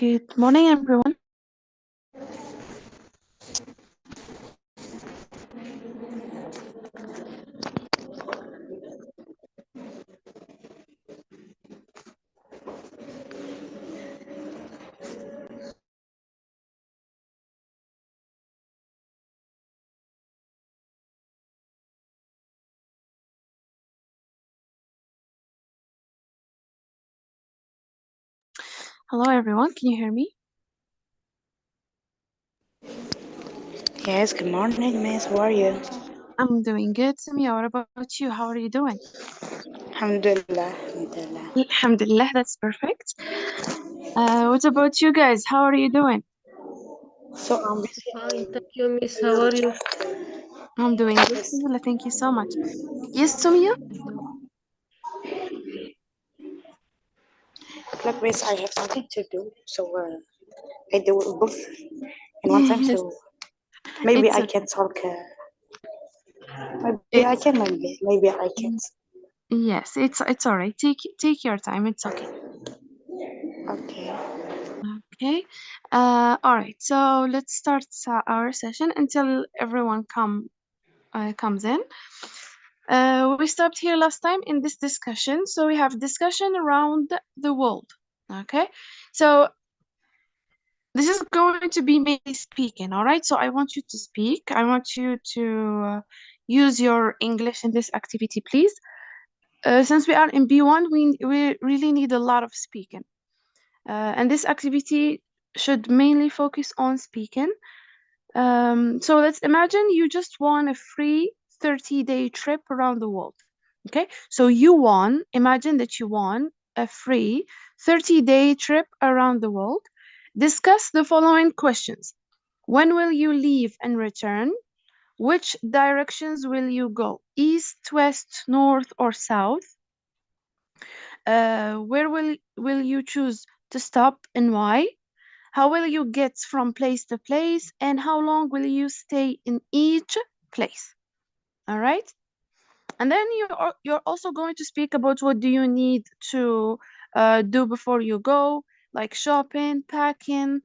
Good morning, everyone. Hello, everyone. Can you hear me? Yes, good morning, miss. How are you? I'm doing good, Samia. What about you? How are you doing? Alhamdulillah, alhamdulillah. Alhamdulillah, that's perfect. What about you guys? How are you doing? So I'm busy. Fine, thank you, miss. How are you? I'm doing good. Yes, Alhamdulillah, thank you so much. Yes, Samia? Yeah. look, miss, I have something to do. So I do both in one time. Yes, So maybe it's I okay. can talk. Maybe I It's can. Maybe I can't. yes, it's all right. Take your time. It's okay. Okay. Okay. All right. So let's start our session until everyone comes in. We stopped here last time in this discussion. So we have discussion around the world. Okay. So this is going to be mainly speaking. All right. So I want you to speak. I want you to use your English in this activity, please. Since we are in B1, we really need a lot of speaking. And this activity should mainly focus on speaking. So let's imagine you just won a free 30-day trip around the world. Okay, so imagine that you won a free 30-day trip around the world. Discuss the following questions. When will you leave and return? Which directions will you go? East, west, north, or south? Where will you choose to stop and why? How will you get from place to place? And how long will you stay in each place? All right. And then you're also going to speak about what do you need to do before you go, like shopping, packing,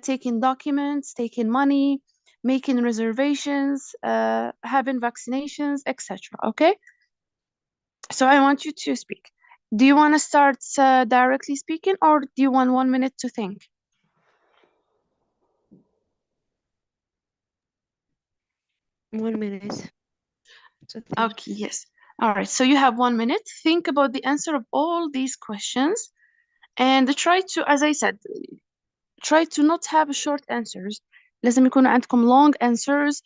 taking documents, taking money, making reservations, having vaccinations, etc. Okay. So I want you to speak. Do you want to start directly speaking, or do you want 1 minute to think? 1 minute. So think. Okay, yes. All right. So you have 1 minute. Think about the answer of all these questions and try to, as I said, try to not have short answers. لازم يكون عندكم long answers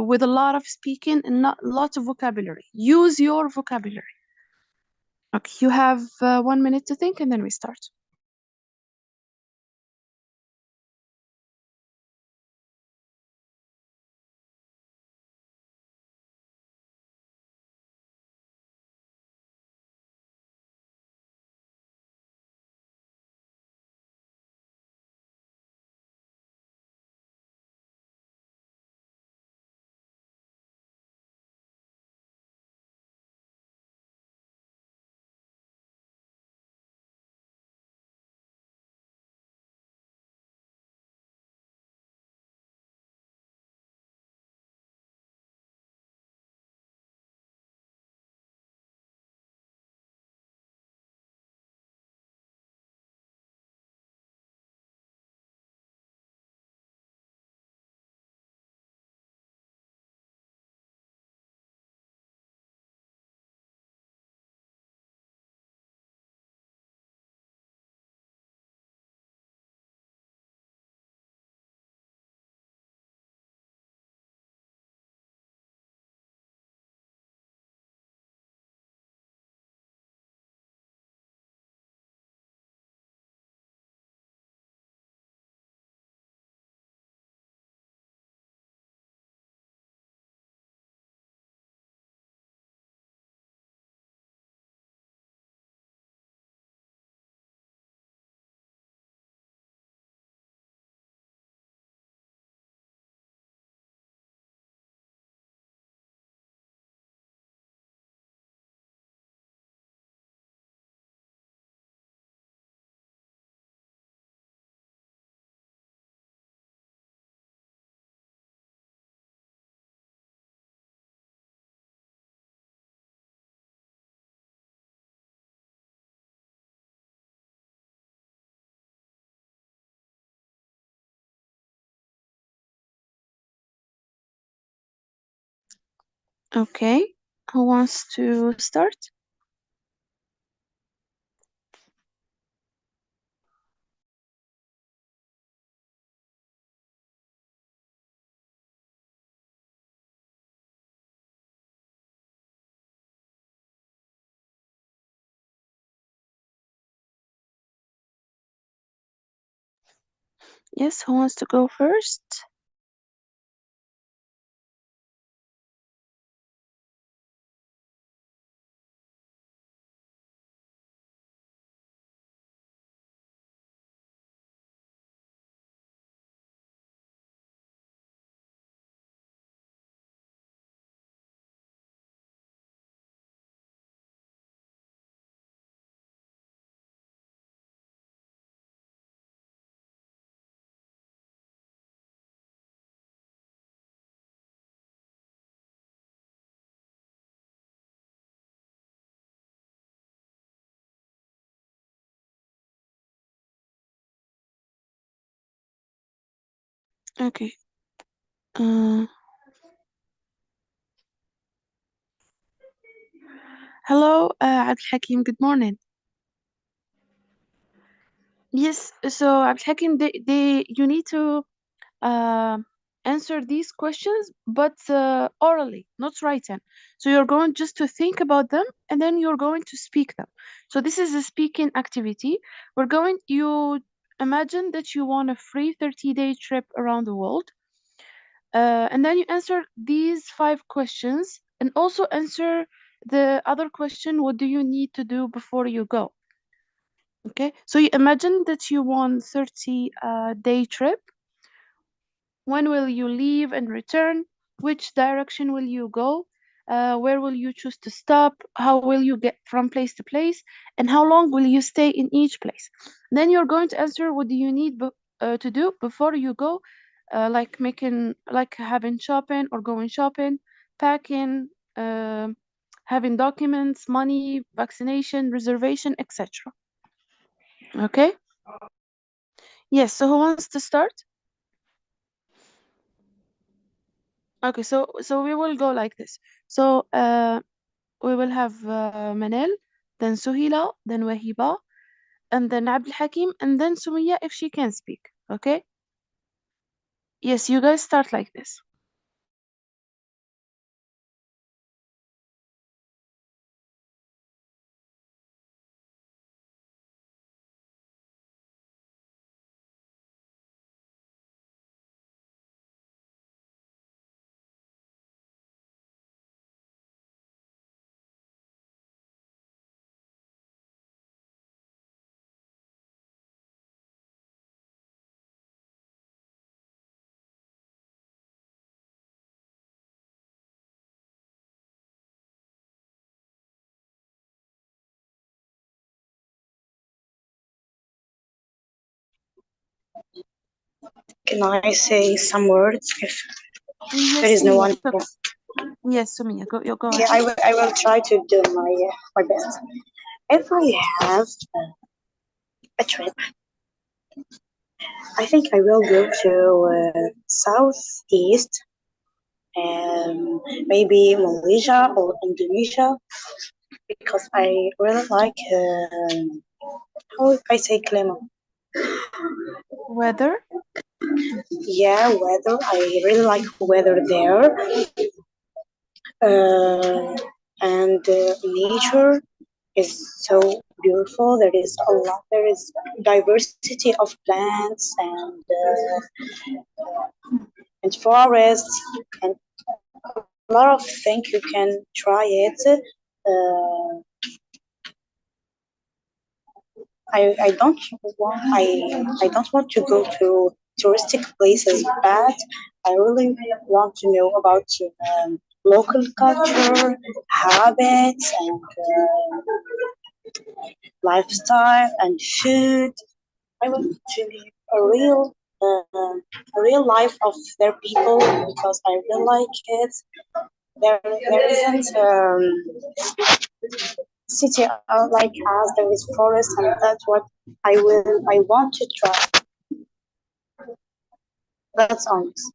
with a lot of speaking and not lot of vocabulary. Use your vocabulary. Okay, you have 1 minute to think and then we start. Okay. Who wants to start? Yes, who wants to go first? Okay. Uh, Hello, Abdul Hakim. Good morning. Yes, so Abdul Hakim, you need to uh, answer these questions, but orally, not written. So you're going just to think about them, and then you're going to speak them. So this is a speaking activity. You imagine that you want a free 30-day trip around the world, and then you answer these five questions, and also answer the other question: what do you need to do before you go? Okay, so you imagine that you want 30 day trip. When will you leave and return? Which direction will you go? Where will you choose to stop? How will you get from place to place? And how long will you stay in each place? Then you're going to answer what do you need to do before you go, like having shopping or going shopping, packing, having documents, money, vaccination, reservation, etc. Okay? Yes, so who wants to start? Okay, so we will go like this. So we will have Manel, then Suhila, then Wahiba, and then Abdul Hakim, and then Sumaya if she can speak. Okay? Yes, you guys start like this. Can I say some words if there Yes, is no Sumaya, one it's here? okay. Yes, Sumaya, go Okay, ahead. I will try to do my best. If I have a trip, I think I will go to southeast, maybe Malaysia or Indonesia, because I really like how I say climate. Weather? Yeah, weather. I really like weather there, and nature is so beautiful. There is a lot. There is diversity of plants and forests and a lot of things you can try it. Uh, I don't I don't want to go to touristic places, but I really want to know about local culture, habits, and lifestyle and food. I want to live a real life of their people because I really like it. There isn't city like us. There is forest, and that's what I want to try. That's honest.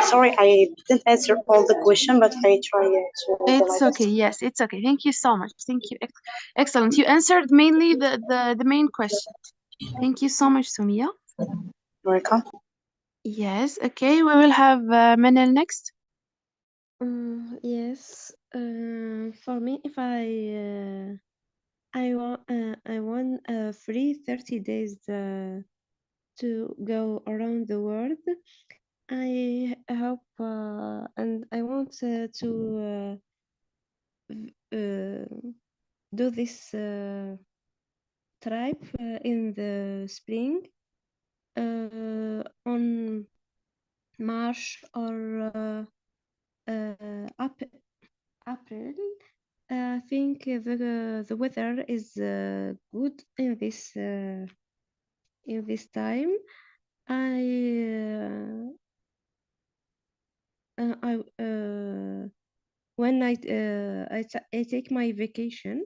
Sorry, I didn't answer all the question, but I try to do my It's okay. best. Yes, it's okay. Thank you so much. Thank you. Excellent. You answered mainly the main question. Thank you so much, Sumia. Welcome. Yes. Okay. We will have Manel next. Yes. For me, if I want free 30 days to go around the world. I hope and I want to uh, do this trip in the spring on March or April. I think the weather is good in this time. I I when I take my vacation,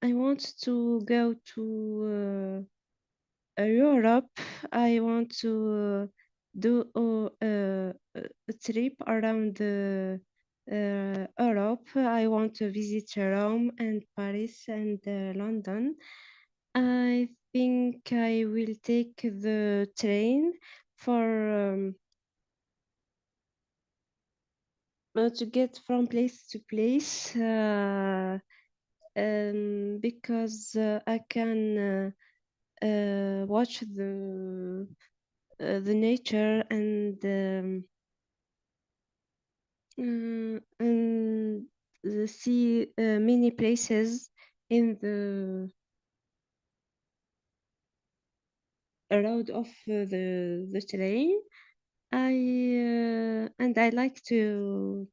I want to go to Europe. I want to do a trip around Europe. I want to visit Rome and Paris and London. I think I will take the train for to get from place to place because I can watch the nature and see many places in the road of the train. I like to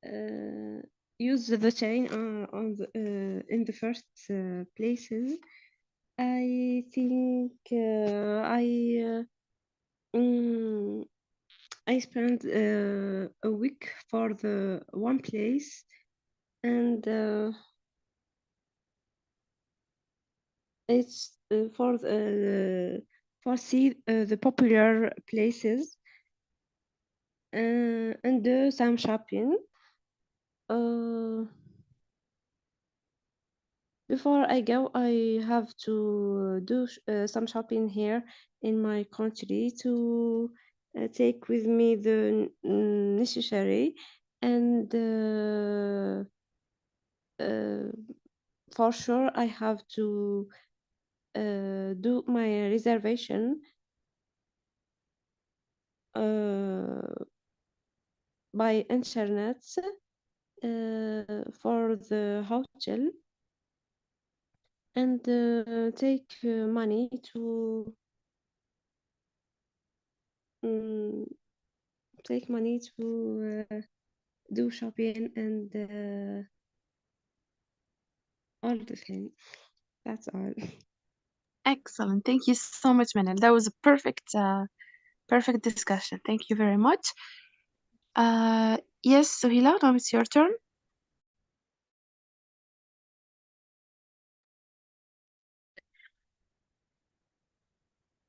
uh, use the train on the in the first places. I think mm, I spent a week for the one place and it's for see the popular places and do some shopping. Uh, Before I go, I have to do some shopping here in my country to take with me the necessary and uh, for sure I have to do my reservation uh, by internet for the hotel and take money to um, take money to do shopping and all the things. That's all. Excellent. Thank you so much, Manel. That was a perfect discussion. Thank you very much. Yes, Sohila, now it's your turn.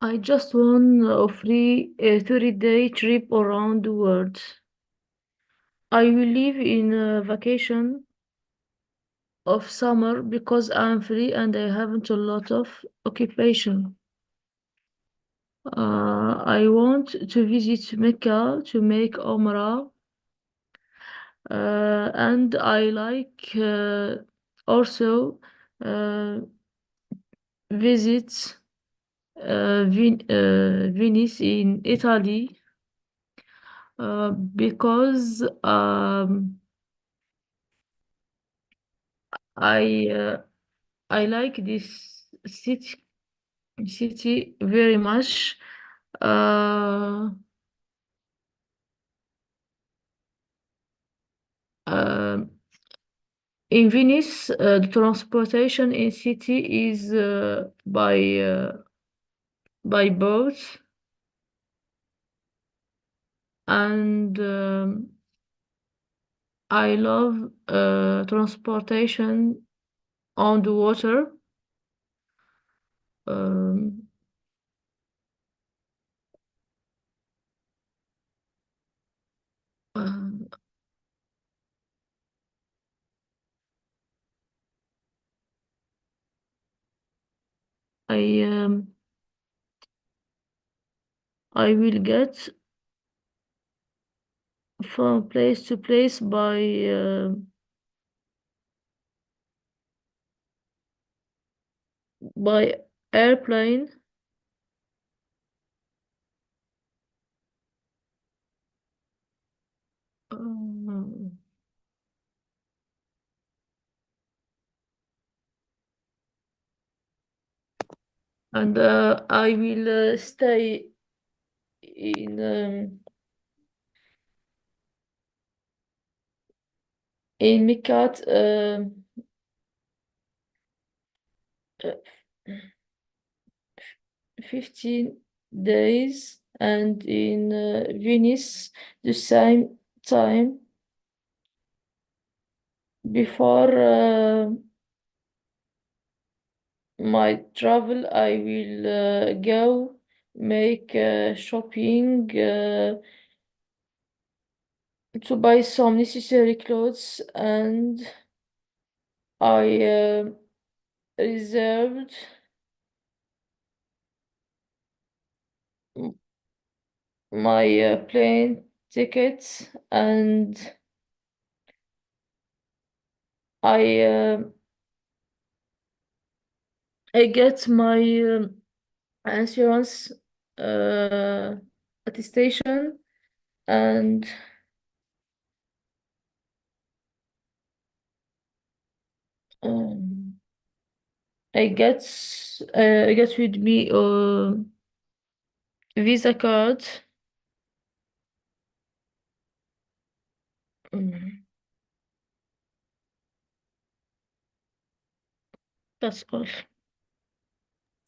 I just want a free 30-day trip around the world. I will live in a vacation of summer because I'm free and I haven't a lot of occupation. I want to visit Mecca to make Umrah, and I like also uh, visit Venice in Italy because I uh, I like this city very much. Uh, um, in Venice, the transportation in city is by boat, and I love transportation on the water. Um, uh, I um, I will get from place to place by airplane. Um, and I will stay in Mikat uh, 15 days, and in Venice the same time. Before my travel, I will go make shopping to buy some necessary clothes, and I reserved my plane tickets, and I I get my insurance attestation, and um, I get with me Visa card. Mm, that's all.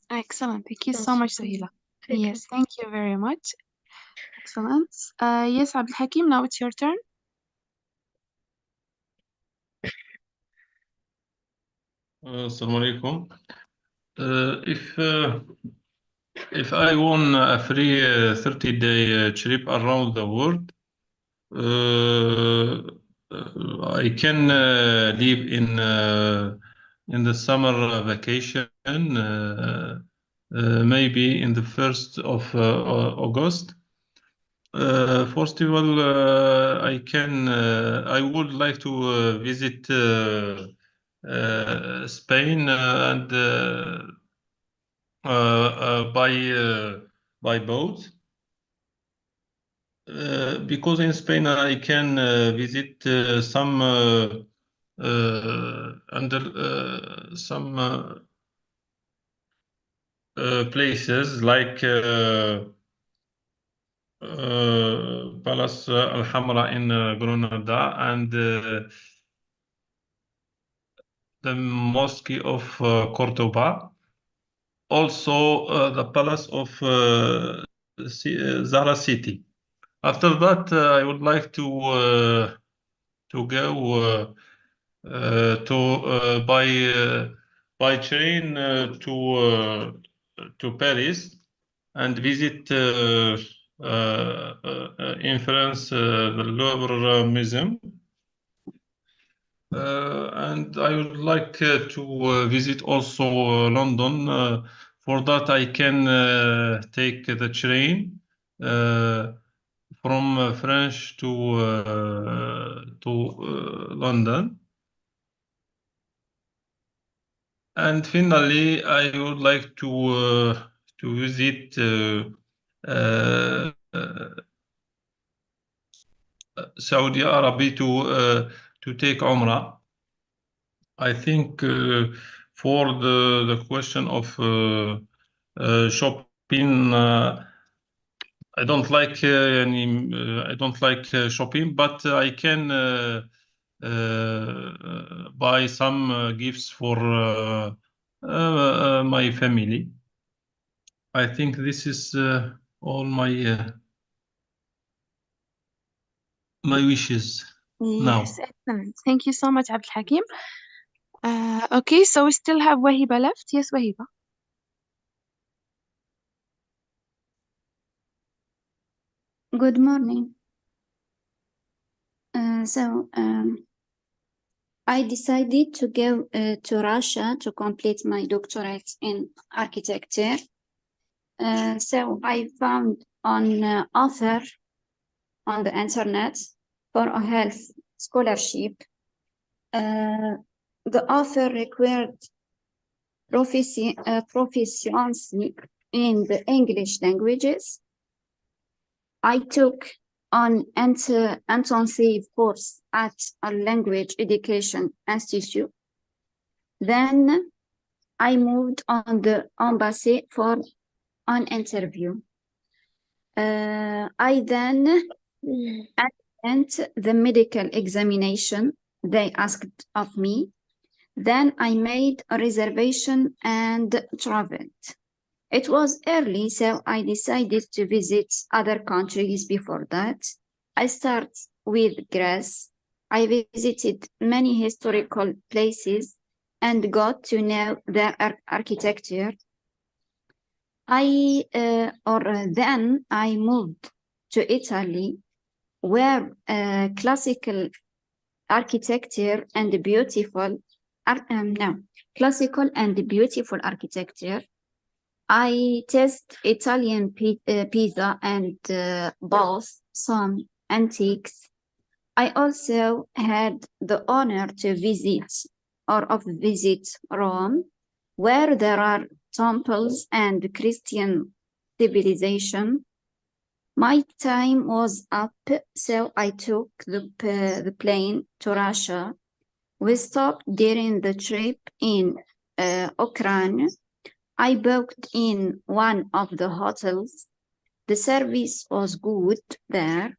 Excellent. Thank you so That's much, all. Suhaila. Thank you. Yes, thank you very much. Excellent. Yes, Abdul Hakim, now it's your turn. Assalamu alaikum. If I won a free 30-day trip around the world, uh, I can live in the summer vacation, maybe in the 1st of August. First of all, I would like to visit Spain and by boat. Because in Spain I can visit some places like Palace Al Hamra in Granada and the Mosque of Cordoba. Also, the Palace of Zahra City. After that, I would like to go to by train to Paris and visit in France the Louvre Museum. And I would like to visit also London. For that, I can take the train from France to London. And finally, I would like to visit uh, Saudi Arabia to take Umrah. I think for the question of shopping, I don't like shopping, but I can buy some gifts for my family. I think this is all my wishes Yes, now. excellent. Thank you so much, Abdul Hakim. Okay, so we still have Wahiba left. Yes, Wahiba. Good morning. So I decided to go to Russia to complete my doctorate in architecture. So I found an offer on the internet for a health scholarship. The offer required proficiency in the English languages. I took an intensive course at a language education institute. Then I moved on the embassy for an interview. I then attended the medical examination they asked of me. Then I made a reservation and traveled. It was early, so I decided to visit other countries before that. I started with Greece. I visited many historical places and got to know their architecture. Then I moved to Italy, where classical architecture and classical and beautiful architecture. I taste Italian pizza and bought some antiques. I also had the honor to visit Rome, where there are temples and Christian civilization. My time was up, so I took the plane to Russia. We stopped during the trip in Ukraine. I booked in one of the hotels. The service was good there.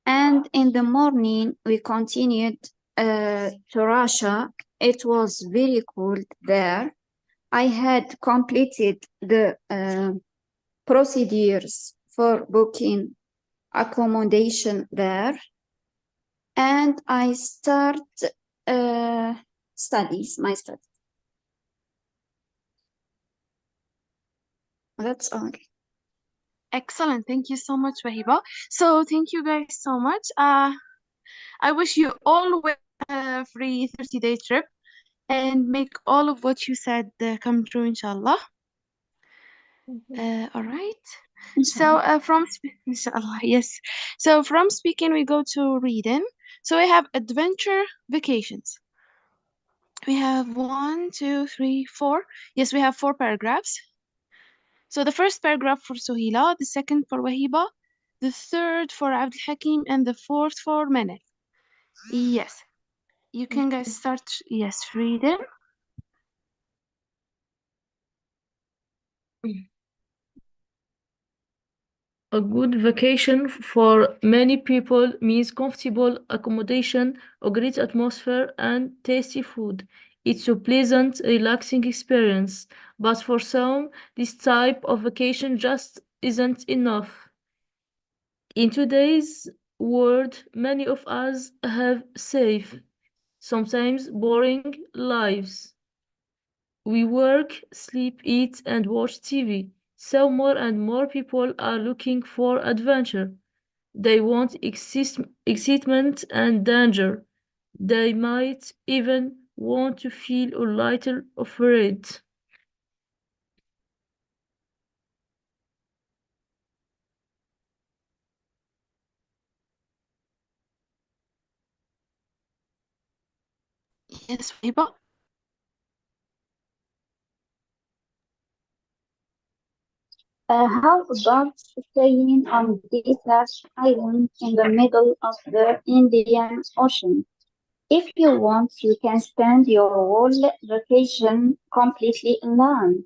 And in the morning, we continued to Russia. It was very cold there. I had completed the procedures for booking accommodation there. And I start my studies. That's all. Excellent. Thank you so much, Wahiba. So thank you guys so much. I wish you all well free 30-day trip and make all of what you said come true, inshallah. All right. So inshallah, yes. So from speaking, we go to reading. So we have adventure vacations. We have one, two, three, four. Yes, we have four paragraphs. So the first paragraph for Sohila, the second for Wahiba, the third for Abdul Hakim, and the fourth for Manal. Yes, you can guys start. Yes, reading. A good vacation for many people means comfortable accommodation, a great atmosphere, and tasty food. It's a pleasant, relaxing experience. But for some, this type of vacation just isn't enough. In today's world, many of us have safe, sometimes boring lives. We work, sleep, eat, and watch TV. So more and more people are looking for adventure. They want excitement and danger. They might even want to feel a little afraid. Yes, Wahiba. How about staying on desert island in the middle of the Indian Ocean? If you want, you can spend your whole vacation completely alone.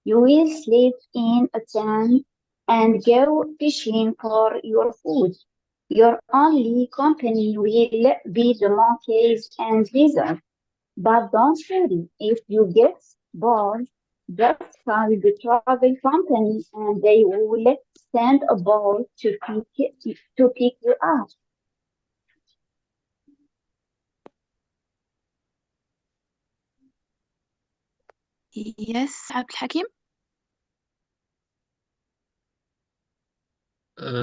You will sleep in a tent and go fishing for your food. Your only company will be the monkeys and lizards. But don't worry, if you get bored, just call the travel company and they will send a boat to pick you up. Yes, عبد الحكيم.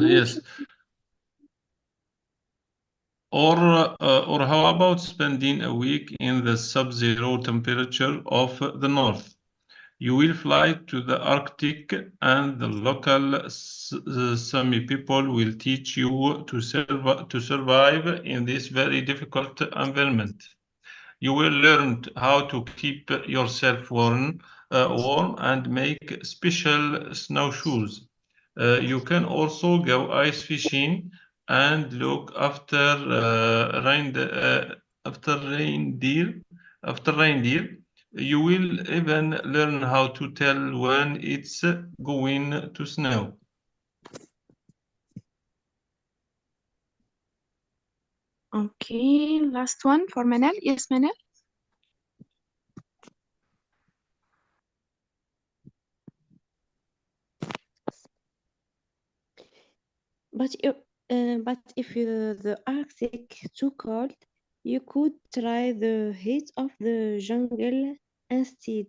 Yes. Or how about spending a week in the sub-zero temperature of the north? You will fly to the Arctic, and the local Sami people will teach you to survive in this very difficult environment. You will learn how to keep yourself warm and make special snowshoes. You can also go ice fishing and look after reindeer. After reindeer, you will even learn how to tell when it's going to snow. Okay, last one for Manal. Yes, Manal. But if the Arctic too cold, you could try the heat of the jungle instead,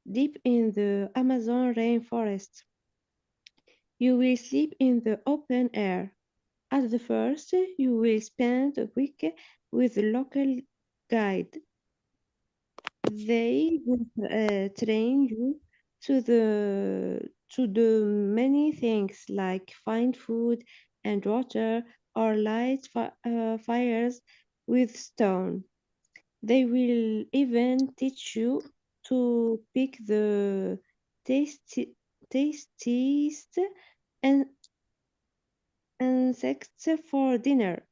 deep in the Amazon rainforest. You will sleep in the open air. At the first, you will spend a week with a local guide. They will train you to do many things like find food and water or light fires with stone. They will even teach you to pick the tasty, tastiest in- insects for dinner.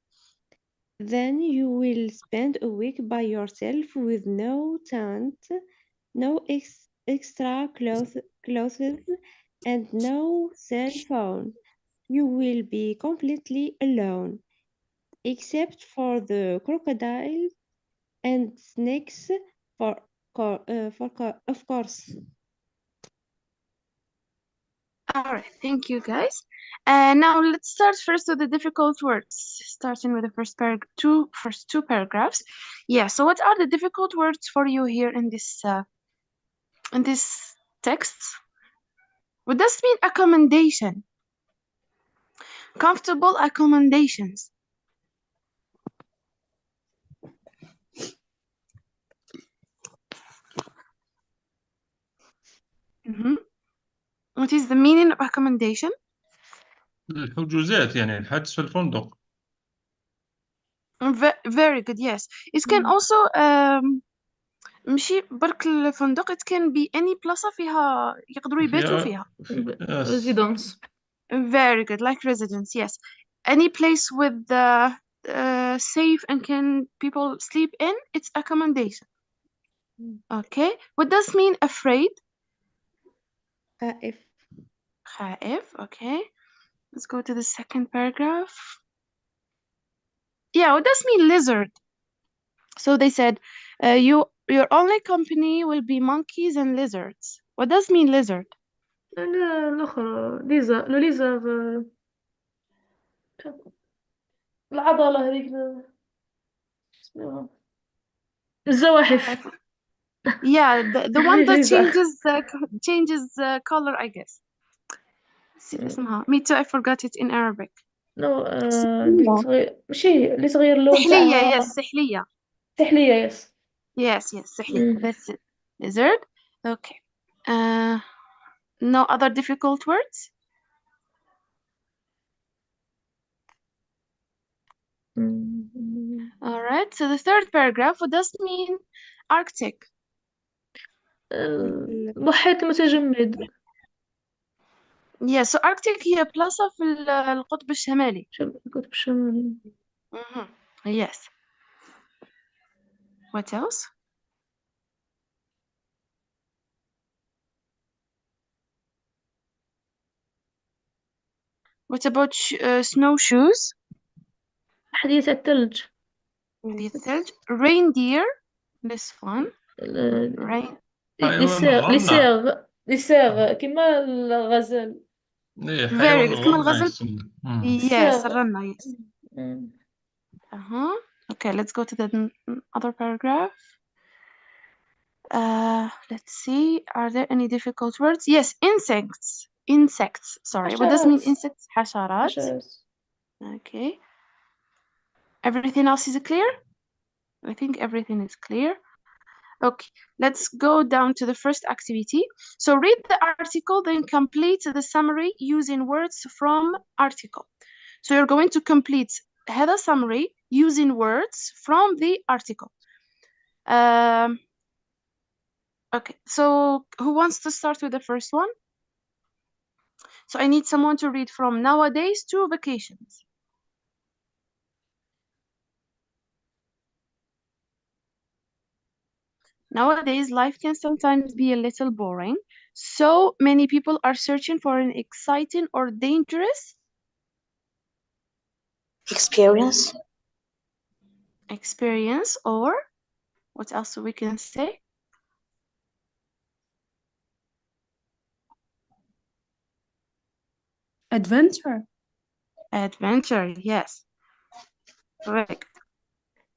Then you will spend a week by yourself with no tent, no extra clothes, and no cell phone. You will be completely alone, except for the crocodiles and snakes, of course. All right, thank you, guys. Now let's start first with the difficult words, starting with the first two paragraphs. Yeah. So, what are the difficult words for you here in this text? What does it mean accommodation? Comfortable accommodations. Mm-hmm. What is the meaning of accommodation? الحجوزات يعني الحجز في الفندق. Very good. Yes. It can also ماشي برك الفندق. It can be any بلاصة فيها يقدروا يباتوا فيها. Yes. residence. Very good. Like residence. Yes. Any place with safe and can people sleep in, it's accommodation. Okay. What does mean afraid? If خائف. Okay. Let's go to the second paragraph. Yeah, what does mean lizard? So they said, your only company will be monkeys and lizards. What does mean lizard? لا الأخرى لو ليزر العضلة هذيك اسمها الزواحف. Yeah, the one that ليزر. changes color, I guess. اسمها. Me too, I forgot it in Arabic. نو اللي صغير ماشي اللي صغير اللون سحلية, تاعها yes, سحلية. سحلية يس. Yes, سحلية. That's it. Lizard. Okay. No other difficult words? All right. So the third paragraph, what does mean Arctic? المحيط المتجمد. Yeah, so Arctic هي بلاصة في القطب الشمالي. القطب الشمالي. Yes. What else? What about snowshoes? حديث الثلج. Reindeer. This one. Rain. لساغ كما الغزال. Very good. كما الغزل. Yes, الساغ. الرنة, yes. Okay, let's go to the other paragraph. Let's see. Are there any difficult words? Yes, insects. Insects. Sorry. What does mean حشرات insects? حشرات. حشرات. Okay. Everything else is clear? I think everything is clear. Okay, let's go down to the first activity. So read the article, then complete the summary using words from article. So you're going to complete header summary using words from the article. Okay, so who wants to start with the first one? So I need someone to read from nowadays to vacations. Nowadays, life can sometimes be a little boring. So many people are searching for an exciting or dangerous Experience. experience, or what else we can say? Adventure. Adventure, yes, correct.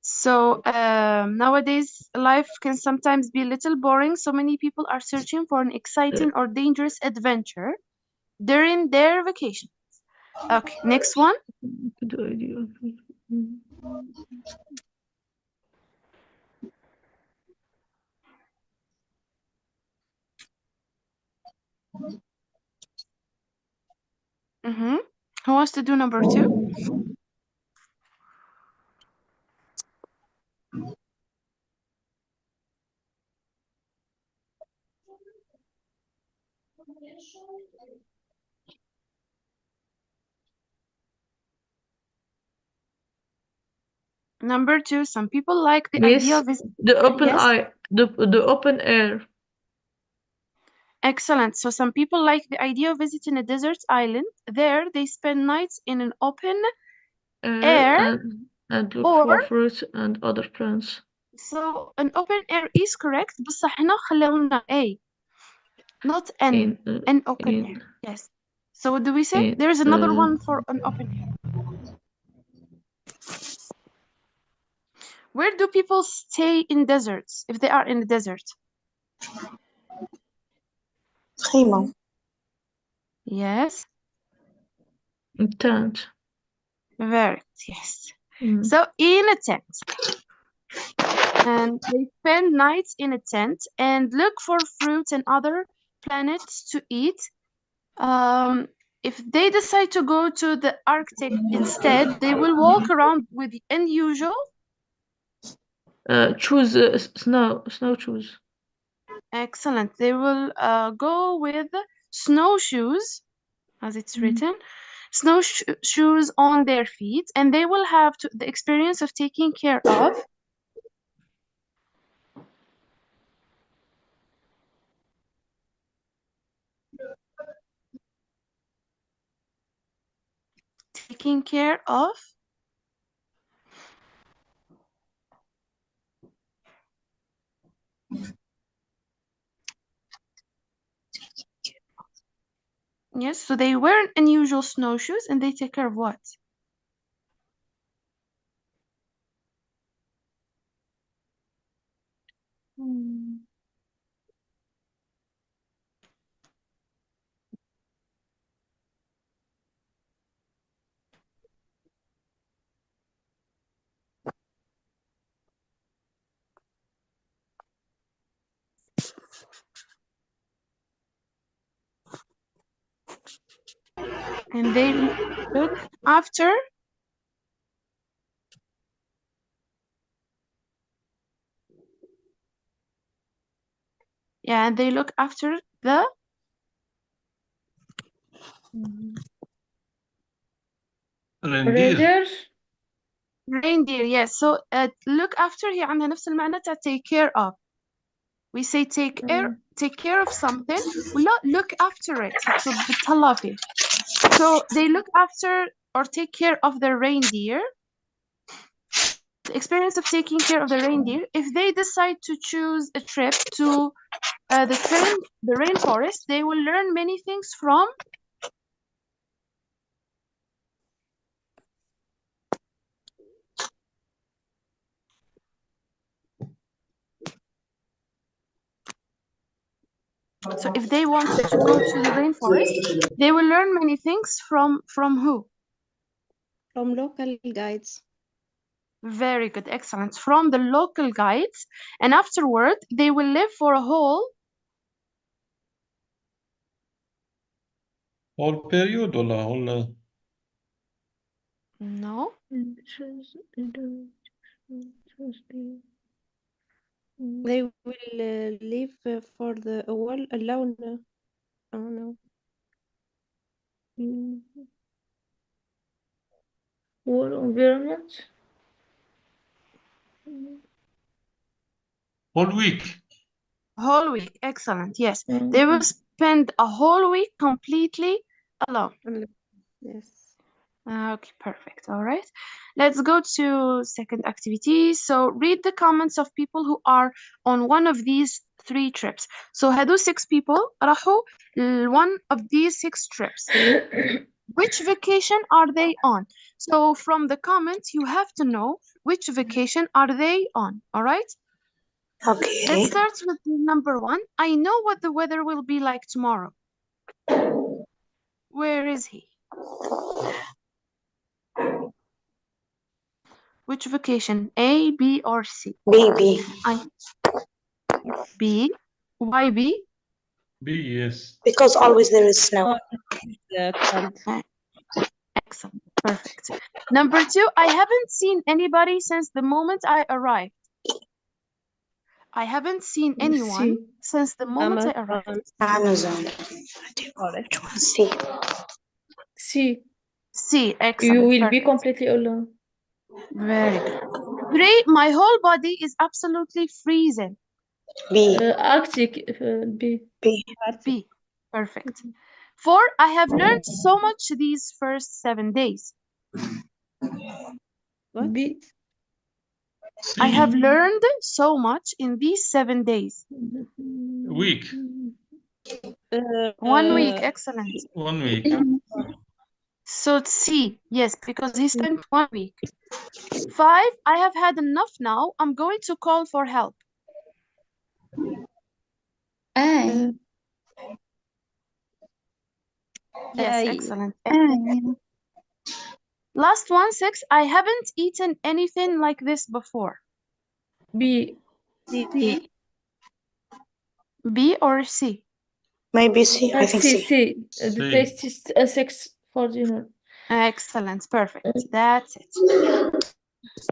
So nowadays, life can sometimes be a little boring. So many people are searching for an Uh, exciting or dangerous adventure during their vacation. Okay, next one. good idea. Mm-hmm. Who wants to do number two? Number two, some people like the idea Yes, of visiting. the open Yes, eye, the open air, excellent. So some people like the idea of visiting a desert island. There, they spend nights in an open air air, and look or for fruits and other plants. so an open air is correct. بس احنا خلونا A, not N. In An open air. in Yes. So what do we say? in There's another one for an open air. Where do people stay in deserts if they are in the desert? خيمة. Yes. tent. Very. Yes. Mm. So in a tent. And they spend nights in a tent and look for fruits and other planets to eat. Um, if they decide to go to the Arctic instead, they will walk around with the unusual. Choose snow shoes. Excellent. They will go with snowshoes, as it's Mm. written, snowshoes on their feet, and they will have the experience of taking care of. Yes, so they wear unusual snowshoes and they take care of what? Mm. And they look after, yeah, and they look after the Mm. reindeer. Reindeer. reindeer. Yes, so look after هي عندها نفس المعنى تاع take care of. We say Mm. take care of something ولا look after it. So بتهلا فيه. So they look after or take care of the reindeer. The experience of taking care of the reindeer. If they decide to choose a trip to the rainforest, they will learn many things from. So if they want to go to the rainforest, they will learn many things from who? From local guides. Very good, excellent. From the local guides, and afterward they will live for a whole period ولا whole no, They will live for the wall alone. Oh no. War environment. whole week. whole week. Excellent. Yes, they will Mm. spend a whole week completely alone. Yes. Okay, perfect. All right. Let's go to second activity. So read the comments of people who are on one of these three trips. So هادو 6 people راحوا one of these 6 trips. Which vacation are they on? So from the comments, you have to know which vacation are they on. All right. Okay. Let's start with number 1. I know what the weather will be like tomorrow. Where is he? Which vacation? A, B, or C? Baby. I B. Why B? B, yes. Because always there is snow. Cold. Uh, Excellent. Perfect. Number 2. I haven't seen anybody since the moment I arrived. I haven't seen anyone C. since the moment I arrived. Amazon. Forest. Which one? C. C. C. You Excellent. will be Perfect. completely alone. Very good. 3. My whole body is absolutely freezing. B. Arctic. B. B. B. Perfect. 4. I have learned so much these first 7 days. What? B. I have C, learned so much in these 7 days. week. 1 week. Uh, Excellent. 1 week. So it's C. Yes, because he spent 1 week. 5. I have had enough now. I'm going to call for help. I. Yes, yeah, excellent. I. Last one, 6. I haven't eaten anything like this before. B. C. B or C? Maybe C. I think C. C. C. The C. taste is 6 for dinner. Excellent. Perfect. That's it.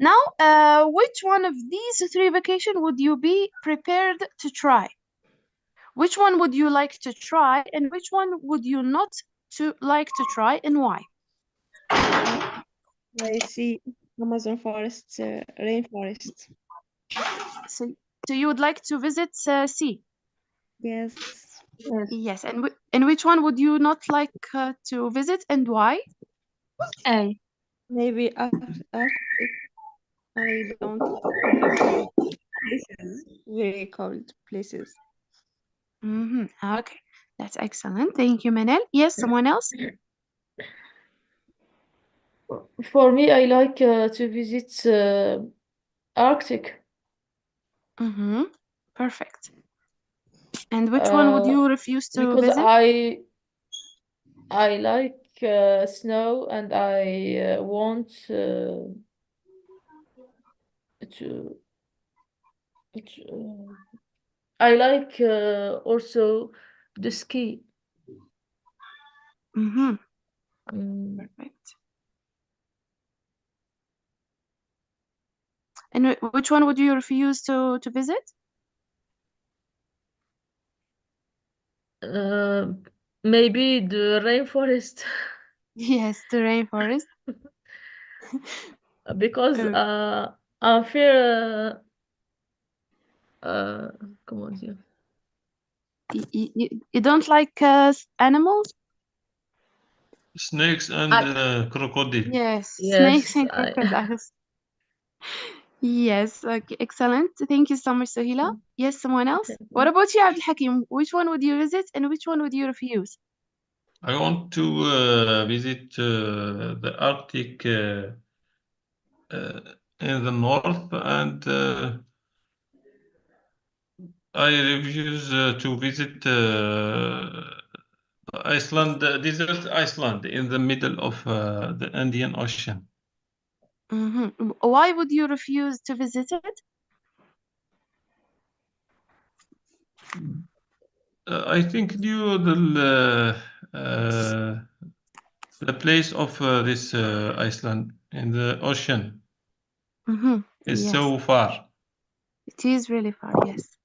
Now, which one of these 3 vacations would you be prepared to try? Which one would you like to try, and which one would you not to like to try, and why? I see Amazon forest, rainforest. So, so you would like to visit C? Yes. Yes. And which one would you not like to visit, and why? I. Maybe Arctic. I don't like cold places, very cold places. Okay, that's excellent. Thank you, Manel. Yes, someone else? For me, I like to visit Arctic. Mm-hmm. Perfect. And which one would you refuse to Because visit? I like snow and I want to, I like also the ski. Mm-hmm. Mm, Perfect. And which one would you refuse to visit? uh, maybe the rainforest. Yes, the rainforest. Because Uh, I fear comment dire? you don't like animals? Snakes and I, crocodile. Yes, snakes yes, and crocodiles. Yes, okay, excellent. Thank you so much, Sohila. Yes, someone else? What about you, Abdul Hakim? Which one would you visit and which one would you refuse? I want to visit the Arctic in the north, and I refuse to visit Iceland, desert Iceland in the middle of the Indian Ocean. Why would you refuse to visit it? I think due the place of this Iceland in the ocean is Yes, so far. it is really far. Yes.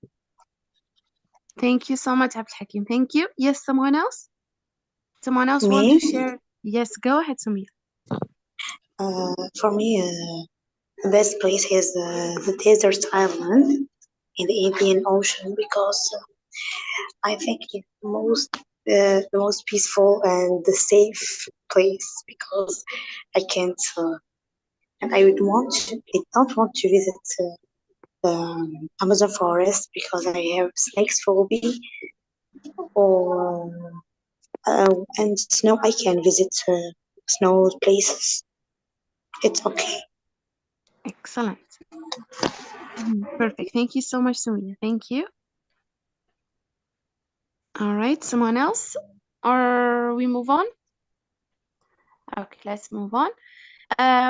Thank you so much, Abdul Hakim. Thank you. Yes, someone else? Someone else want to Me, share? Yes, go ahead, Sumia. for me, best place is the desert island in the Indian Ocean because I think it's the most peaceful and the safe place because I can't and I don't want to visit the Amazon forest because I have snakes phobia or and snow. I can visit snow places. It's okay. Excellent. Perfect. Thank you so much, Sumia. Thank you. All right, someone else? Or we move on? Okay, let's move on.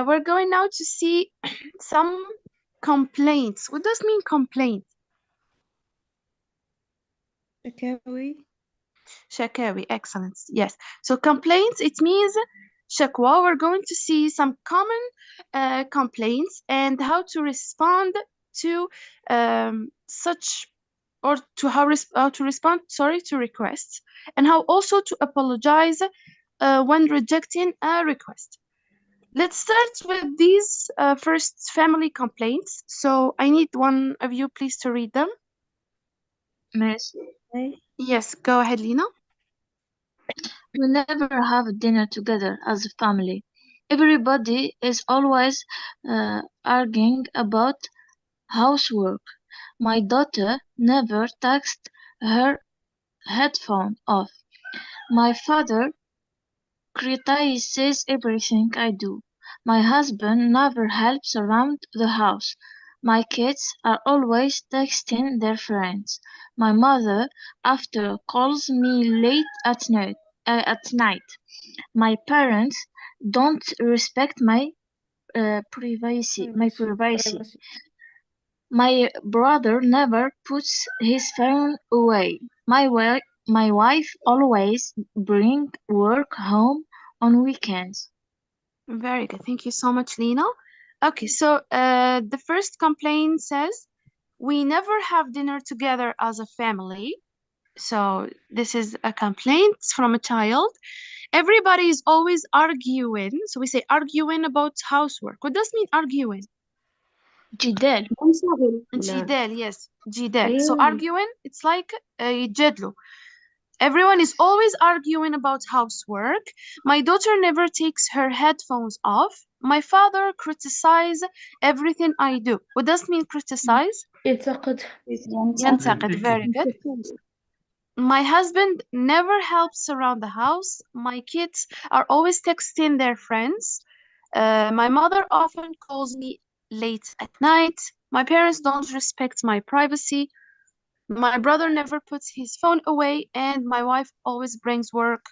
We're going now to see some complaints. What does mean complaint? Shakawi. Shakawi, excellent. Yes. So complaints, it means shakwa. We're going to see some common complaints and how to respond to such or to how to respond, sorry, to requests, and how also to apologize when rejecting a request. Let's start with these first family complaints. So I need one of you, please, to read them. Miss, Hey. Yes, go ahead, Lina. we never have dinner together as a family. Everybody is always arguing about housework. My daughter never takes her headphone off. My father criticizes everything I do. My husband never helps around the house. My kids are always texting their friends. My mother after calls me late at night. My parents don't respect my privacy. My Privacy. privacy. Privacy. My brother never puts his phone away. My wife always bring work home on weekends. Very good. Thank you so much, Lina. Okay, so the first complaint says, we never have dinner together as a family. So this is a complaint from a child. Everybody is always arguing. So we say arguing about housework. What does mean arguing? جدال. لا. جدال, yes, جدال. So أيوة. arguing, it's like يجادلوا. Everyone is always arguing about housework. My daughter never takes her headphones off. My father criticizes everything I do. What does mean criticize? ينتقد. ينتقد. Critique. Very good. My husband never helps around the house. My kids are always texting their friends. My mother often calls me late at night. My parents don't respect my privacy. My brother never puts his phone away, and my wife always brings work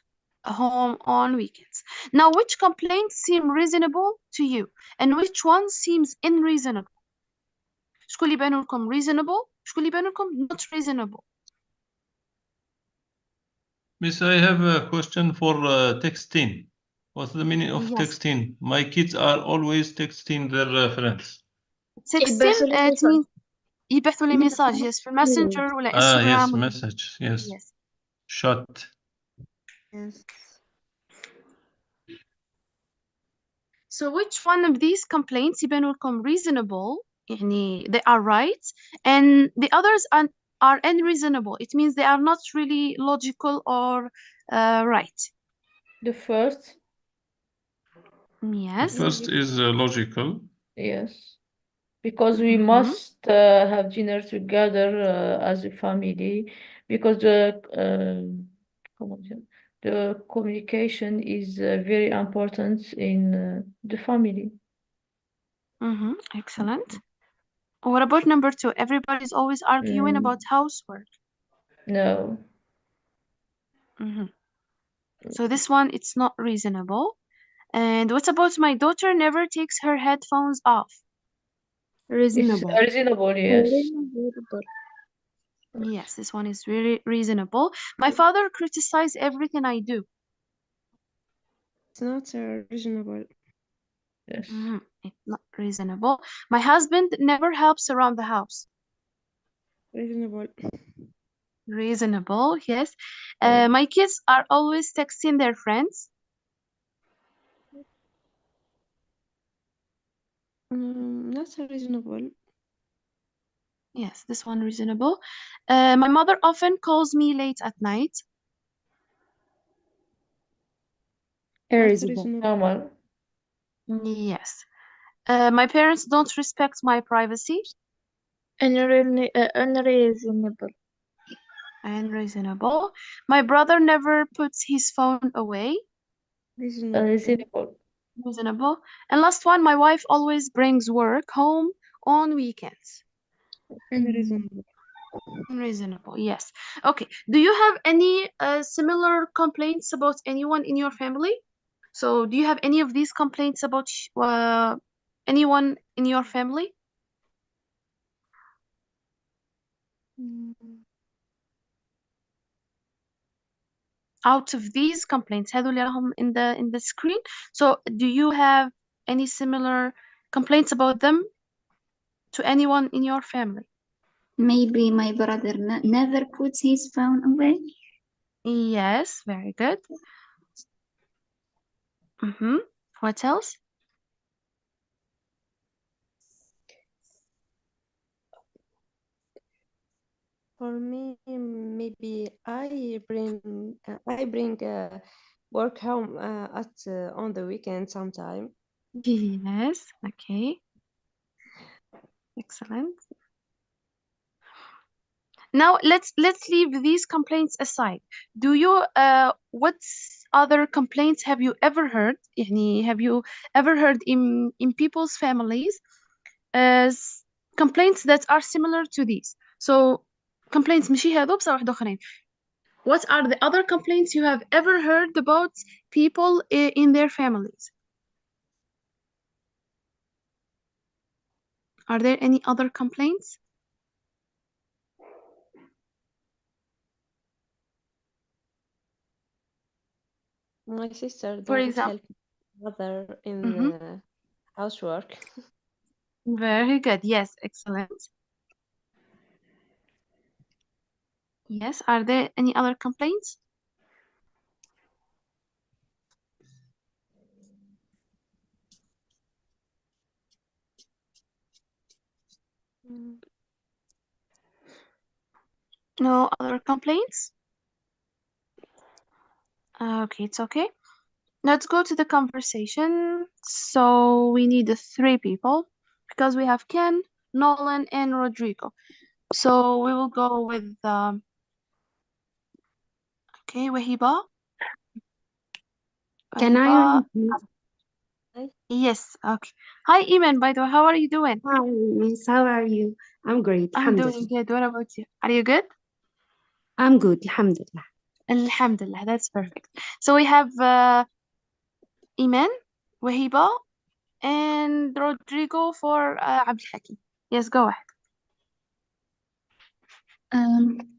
home on weekends. Now, which complaints seem reasonable to you, and which one seems unreasonable? شكون اللي بانوا لكم reasonable؟ شكون اللي بانوا لكم not reasonable؟ Miss, I have a question for texting. What's the meaning of Yes. texting? My kids are always texting their friends. Texting, it means يبعثوا لي ميساج yes في الماسنجر ولا Yes, انستغرام ولا message. Yes. yes. Shot. Yes. So which one of these complaints يبانوا لكم reasonable يعني they are right and the others are unreasonable, it means they are not really logical or right. The first, The Yes. first is logical. yes, because we Mhm. must have dinner together as a family, because comment dire, the communication is very important in the family. Excellent. What about number two? Everybody's always arguing Mm, about housework. no. Hmm. So this one, it's not reasonable. And what about my daughter never takes her headphones off? It's Reasonable. reasonable, yes. Reasonable. Yes, this one is really reasonable. My father criticizes everything I do. It's not reasonable. Yes. Hmm. It's not reasonable. My husband never helps around the house. Reasonable. Reasonable, yes. Yeah. My kids are always texting their friends. Not reasonable. Yes, this one reasonable. My mother often calls me late at night. Not Irreversible. reasonable. Normal. Yes. My parents don't respect my privacy. Unreasonable. And reasonable. My brother never puts his phone away. Reasonable. Reasonable. Reasonable. And last one, my wife always brings work home on weekends. Unreasonable. Reasonable, yes. Okay. Do you have any similar complaints about anyone in your family? So, do you have any of these complaints about anyone in your family? Mm, Out of these complaints هذول اللي راهم in the screen, so do you have any similar complaints about them to anyone in your family? Maybe my brother never puts his phone away. Yes, very good. Mm-hmm. What else? For me, maybe I bring work home at on the weekend sometime. Yes, okay, excellent. Now let's leave these complaints aside. Do you what other complaints have you ever heard? يعني have you ever heard in people's families as complaints that are similar to these? So complaints ماشي هذو بصح واحد آخرين. What are the other complaints you have ever heard about people in their families? Are there any other complaints? My sister For don't example, help mother in mm-hmm. housework. Very good. Yes, excellent. Yes, are there any other complaints? Mm, No other complaints? Okay, it's okay. Let's go to the conversation. So we need the three people because we have Ken, Nolan, and Rodrigo. So we will go with okay, Wahiba. Can I Wahiba. repeat? Hi. Yes, okay. Hi, Iman, by the way, how are you doing? Hi, Miss. How are you? I'm great. I'm doing Alhamdulillah. good. What about you? Are you good? I'm good. Alhamdulillah. Alhamdulillah, that's perfect. So we have Iman, Wahiba, and Rodrigo for Abdul Hakim. Yes, go ahead.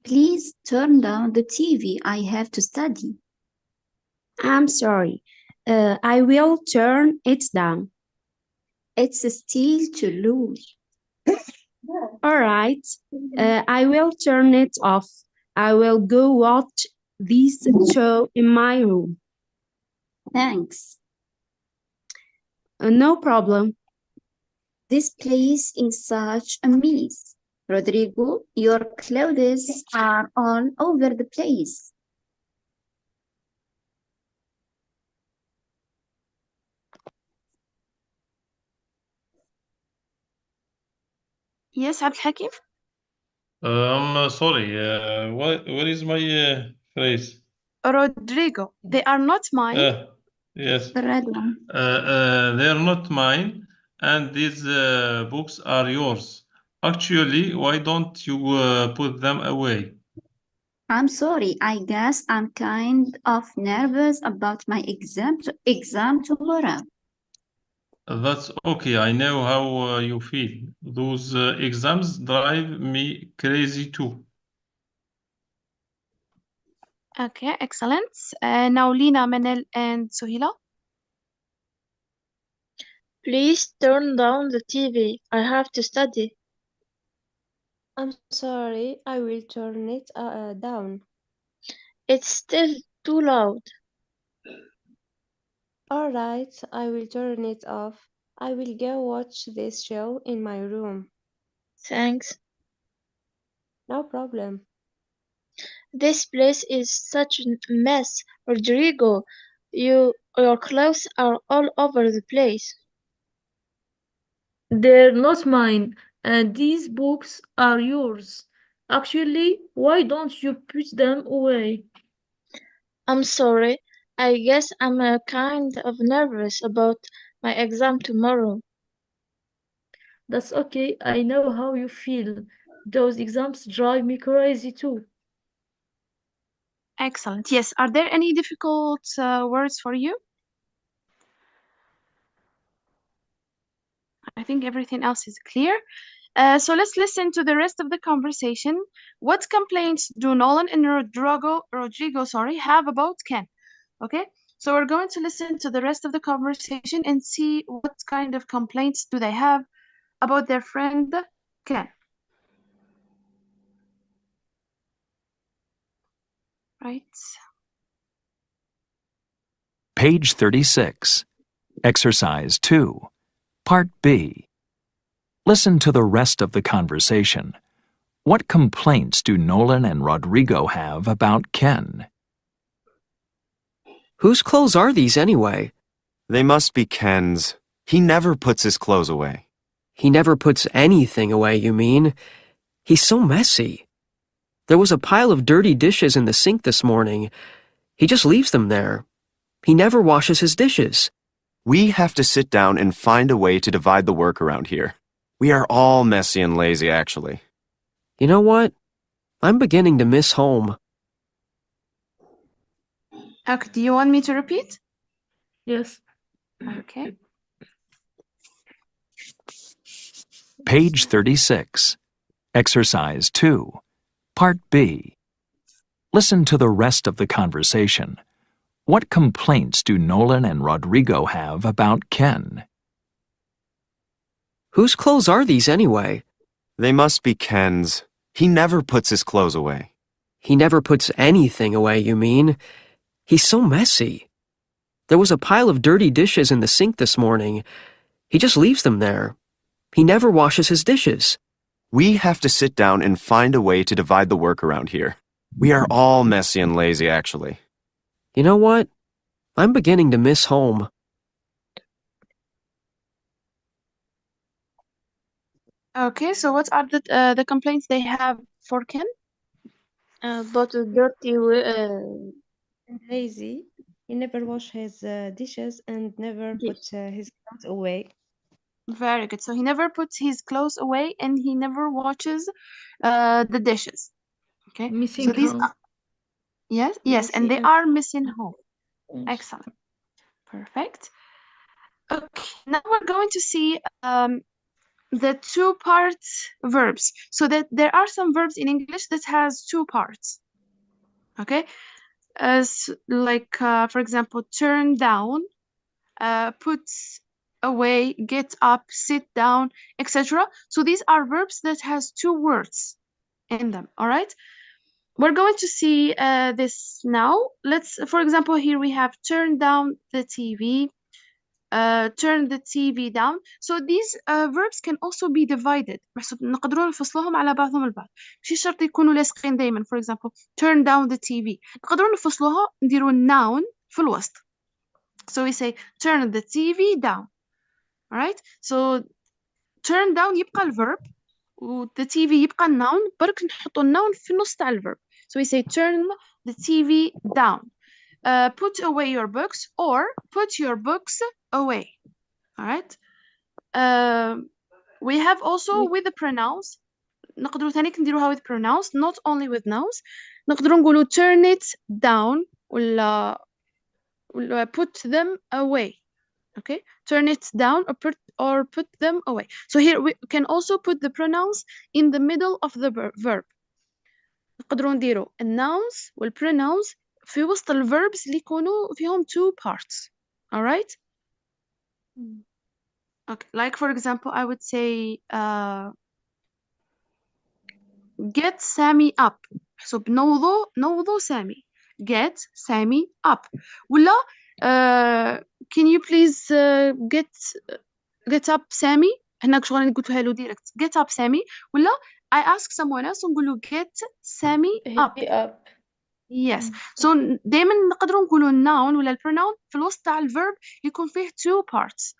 Please turn down the TV. I have to study. I'm sorry. I will turn it down. It's still too loud. All right. I will turn it off. I will go watch this show in my room. Thanks. No problem. This place is such a mess. Rodrigo, your clothes are all over the place. Yes, Abdul Hakim. Sorry. Where is my phrase? Rodrigo, they are not mine. Yes. The red one. They are not mine, and these books are yours. Actually, why don't you put them away? I'm sorry, I guess I'm kind of nervous about my exam tomorrow. That's okay. I know how you feel. Those exams drive me crazy too. Okay, excellent. Now Lina, Manel, and Sohila. Please turn down the TV. I have to study. I'm sorry, I will turn it down. It's still too loud. All right, I will turn it off. I will go watch this show in my room. Thanks. No problem. This place is such a mess. Rodrigo, your clothes are all over the place. They're not mine, and these books are yours. Actually, why don't you put them away? I'm sorry. I guess I'm kind of nervous about my exam tomorrow. That's okay, I know how you feel. Those exams drive me crazy too. Excellent. Yes. Are there any difficult words for you? I think everything else is clear. So let's listen to the rest of the conversation. What complaints do Nolan and Rodrigo, sorry, have about Ken? Okay. So we're going to listen to the rest of the conversation and see what kind of complaints do they have about their friend Ken. Right. Page 36. Exercise 2. Part B. Listen to the rest of the conversation. What complaints do Nolan and Rodrigo have about Ken? Whose clothes are these anyway? They must be Ken's. He never puts his clothes away. He never puts anything away, you mean? He's so messy. There was a pile of dirty dishes in the sink this morning. He just leaves them there. He never washes his dishes. We have to sit down and find a way to divide the work around here. We are all messy and lazy, actually. You know what? I'm beginning to miss home. Okay. Do you want me to repeat? Yes. Okay. Page 36. Exercise 2. Part B. Listen to the rest of the conversation. What complaints do Nolan and Rodrigo have about Ken? Whose clothes are these anyway? They must be Ken's. He never puts his clothes away. He never puts anything away, you mean? He's so messy. There was a pile of dirty dishes in the sink this morning. He just leaves them there. He never washes his dishes. We have to sit down and find a way to divide the work around here. We are all messy and lazy, actually. You know what? I'm beginning to miss home. Okay. So what are the complaints they have for Ken? But the dirty. And lazy. He never wash his dishes and never put Dish. his clothes away. Very good. So he never puts his clothes away and he never washes the dishes. Okay. So Missing these home. are, yes, and they are missing home. Excellent. Perfect. Okay. Now we're going to see the two parts verbs. So that there are some verbs in English that has two parts. Okay. As like for example, turn down, put away, get up, sit down, etc. So these are verbs that has two words in them. All right. We're going to see this now. Let's, for example, here we have turn down the TV, turn the TV down. So these verbs can also be divided. محسوب نقدروا نفصلهم على بعضهم البعض. مش شرط يكونوا لاصقين دايما. For example, turn down the TV. نقدروا نفصلوها نديروا noun في الوسط. So we say turn the TV down. All right. So turn down يبقى الverb و the TV يبقى الnoun برك نحطوا الnoun في النص تاع الverb. So we say turn the TV down. Put away your books or put your books away. All right. We have also with the pronouns. نقدروا ثاني نديروها with pronouns, not only with nouns. نقدروا نقولوا turn it down ولا put them away. Okay, turn it down or put them away. So here we can also put the pronouns in the middle of the verb. نقدروا نديروا الناونز والpronouns في وسط الverbs اللي يكونوا فيهم two parts. All right? Okay, like for example, I would say get Sammy up. So نوضوا سامي. Get Sammy up. ولا can you please get up Sammy. هنا شغل قلتها له direct. Get up Sammy. ولا I ask someone else ونقول له get Sammy up. up. Yes. So دايما نقدروا نقولوا الnoun ولا الpronoun في الوسط تاع الverb يكون فيه two parts.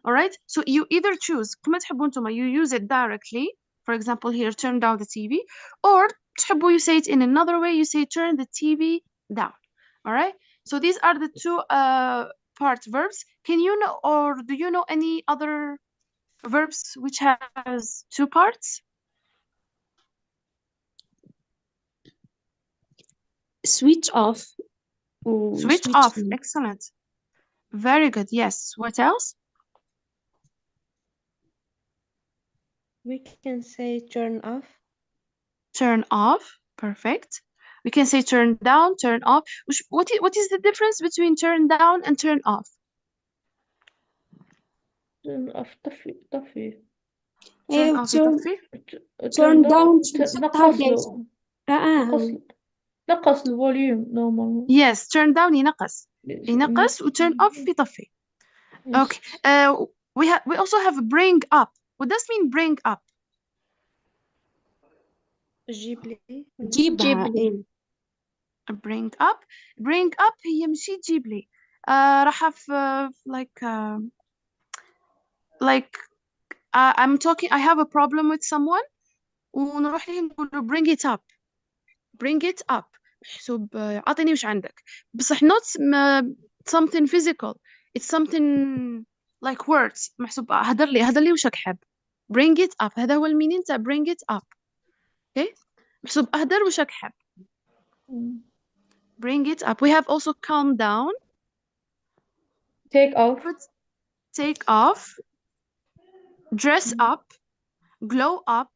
Alright? So you either choose كما تحبوا انتم you use it directly. For example here turn down the TV, or تحبوا you say it in another way, you say turn the TV down. Alright? So these are the two part verbs. Can you know, or do you know any other verbs which has two parts? Switch off. Switch off. Excellent. Very good. Yes. What else? We can say turn off. Turn off. Perfect. We can say turn down, turn off. What is the difference between turn down and turn off? Turn off طفي turn off يطفي. turn down نقص له نقص الفوليوم normal. Yes, turn down ينقص و turn off يطفي. Okay. We also have bring up. What does mean bring up? جيبها. bring up هي مشي تجيب لي راح في like I'm talking, I have a problem with someone ونروح ليه نقول له bring it up محسوب أعطيني وش عندك بصح not something physical, it's something like words محسوب هدر لي وش أحب. bring it up هذا هو المينين تاع bring it up. okay محسوب أهدر وش أحب. bring it up. We have also calm down, take off, dress up, glow up,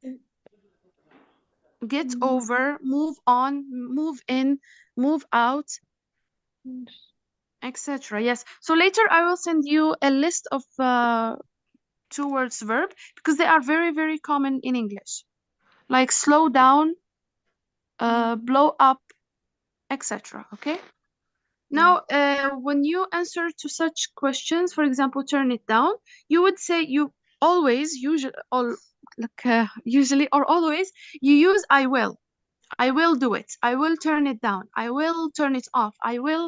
get over, move on, move in, move out, etc. Yes. So later I will send you a list of two words verb because they are very, very common in English. Like slow down, blow up, etc. Okay. Now, when you answer to such questions, for example, turn it down, you would say you always, usually or always, you use I will. I will do it. I will turn it down. I will turn it off. I will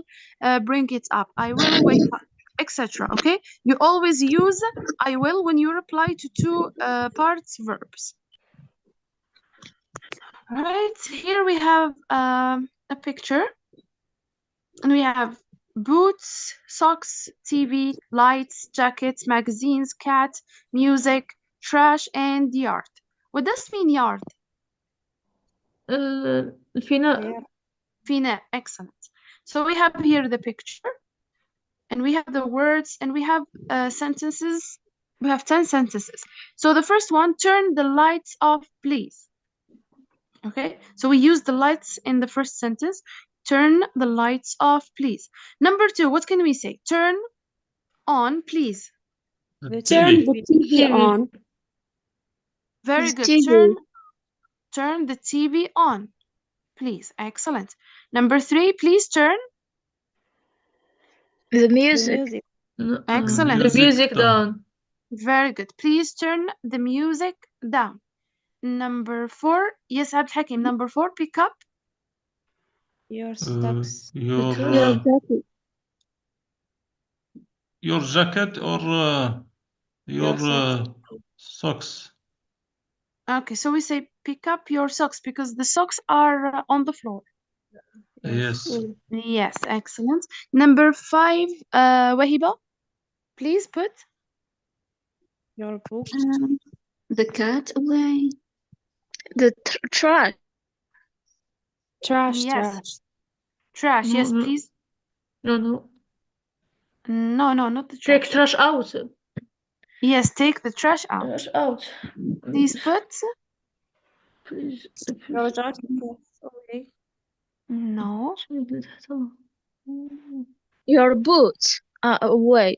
bring it up. I will wake up, etc. Okay? You always use I will when you reply to two parts verbs. All right. Here we have a picture. And we have boots, socks, TV, lights, jackets, magazines, cat, music, trash, and yard. What does mean yard? الفناء. فناء. Excellent. So we have here the picture, and we have the words, and we have sentences. We have 10 sentences. So the first one, turn the lights off, please. Okay, so we use the lights in the first sentence. Turn the lights off, please. Number 2, what can we say? Turn on, please. Turn the TV on. Very good. Turn the TV on, please. Excellent. Number 3, please turn the music. Excellent. The music down. Very good. Please turn the music down. Number 4, yes, Abd Hakim. Number 4, pick up your socks. Your jacket or your socks. Okay, so we say pick up your socks because the socks are on the floor. Yes. Yes, excellent. Number 5, Wahiba, please put your books. The cat away. The trash. Trash, Yes. trash. Trash. No, Yes, no, please. no. No, no, not the Take trash. trash out. Yes, take the trash out. Trash out. Please put. Please. Your jacket away. No. Your boots away.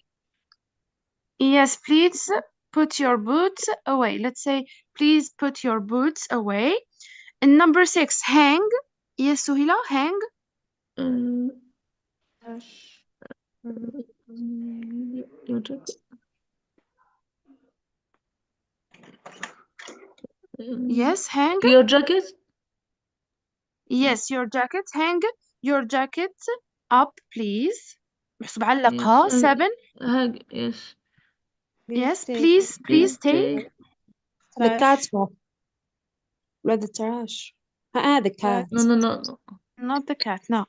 Yes, please put your boots away. Let's say, please put your boots away. And number 6, hang. Yes, Suhila, hang. Trash. Your jacket. Yes, hang. Your jacket. Yes, your jacket. Hang your jacket up, please. محسوب علق Yes. ها 7. Hag. Yes. Yes, take please Please take. take. The trash. cat's off. Let the trash. The cat. No, no, no, no. Not the cat, no.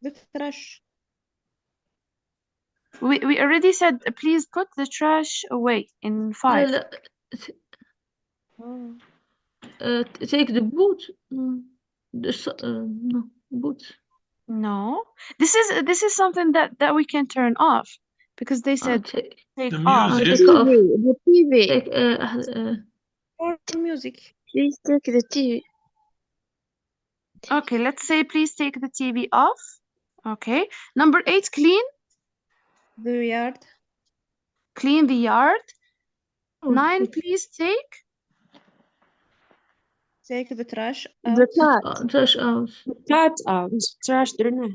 The trash. We already said please put the trash away in 5. لا. Oh. Take the boot. No, boot. No. This is something that we can turn off because they said Take take The off. The music. take off. TV. The TV. Take For music. Please take the TV. Okay, let's say please take the TV off. Okay. Number 8, clean. The yard. Clean the yard. Oh, 9, please take. Take the trash The out. cat. trash out. The cat out. Trash درنا.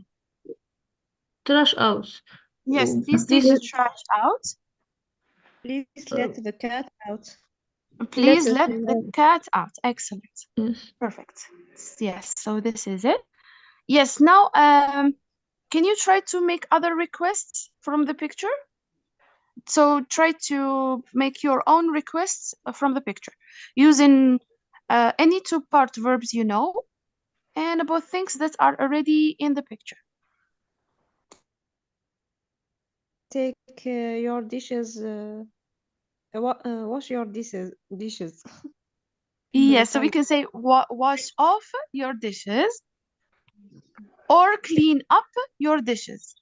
Trash out. Yes, Oh, please take please. the trash out. Please let the cat out. Please Let let it the cat out. Excellent. Yes. Perfect. Yes, so this is it. Yes, now can you try to make other requests from the picture? So try to make your own requests from the picture using any two-part verbs you know and about things that are already in the picture. Take your dishes. Wash your dishes. Yes, so we Sink. can say wash off your dishes or clean up your dishes.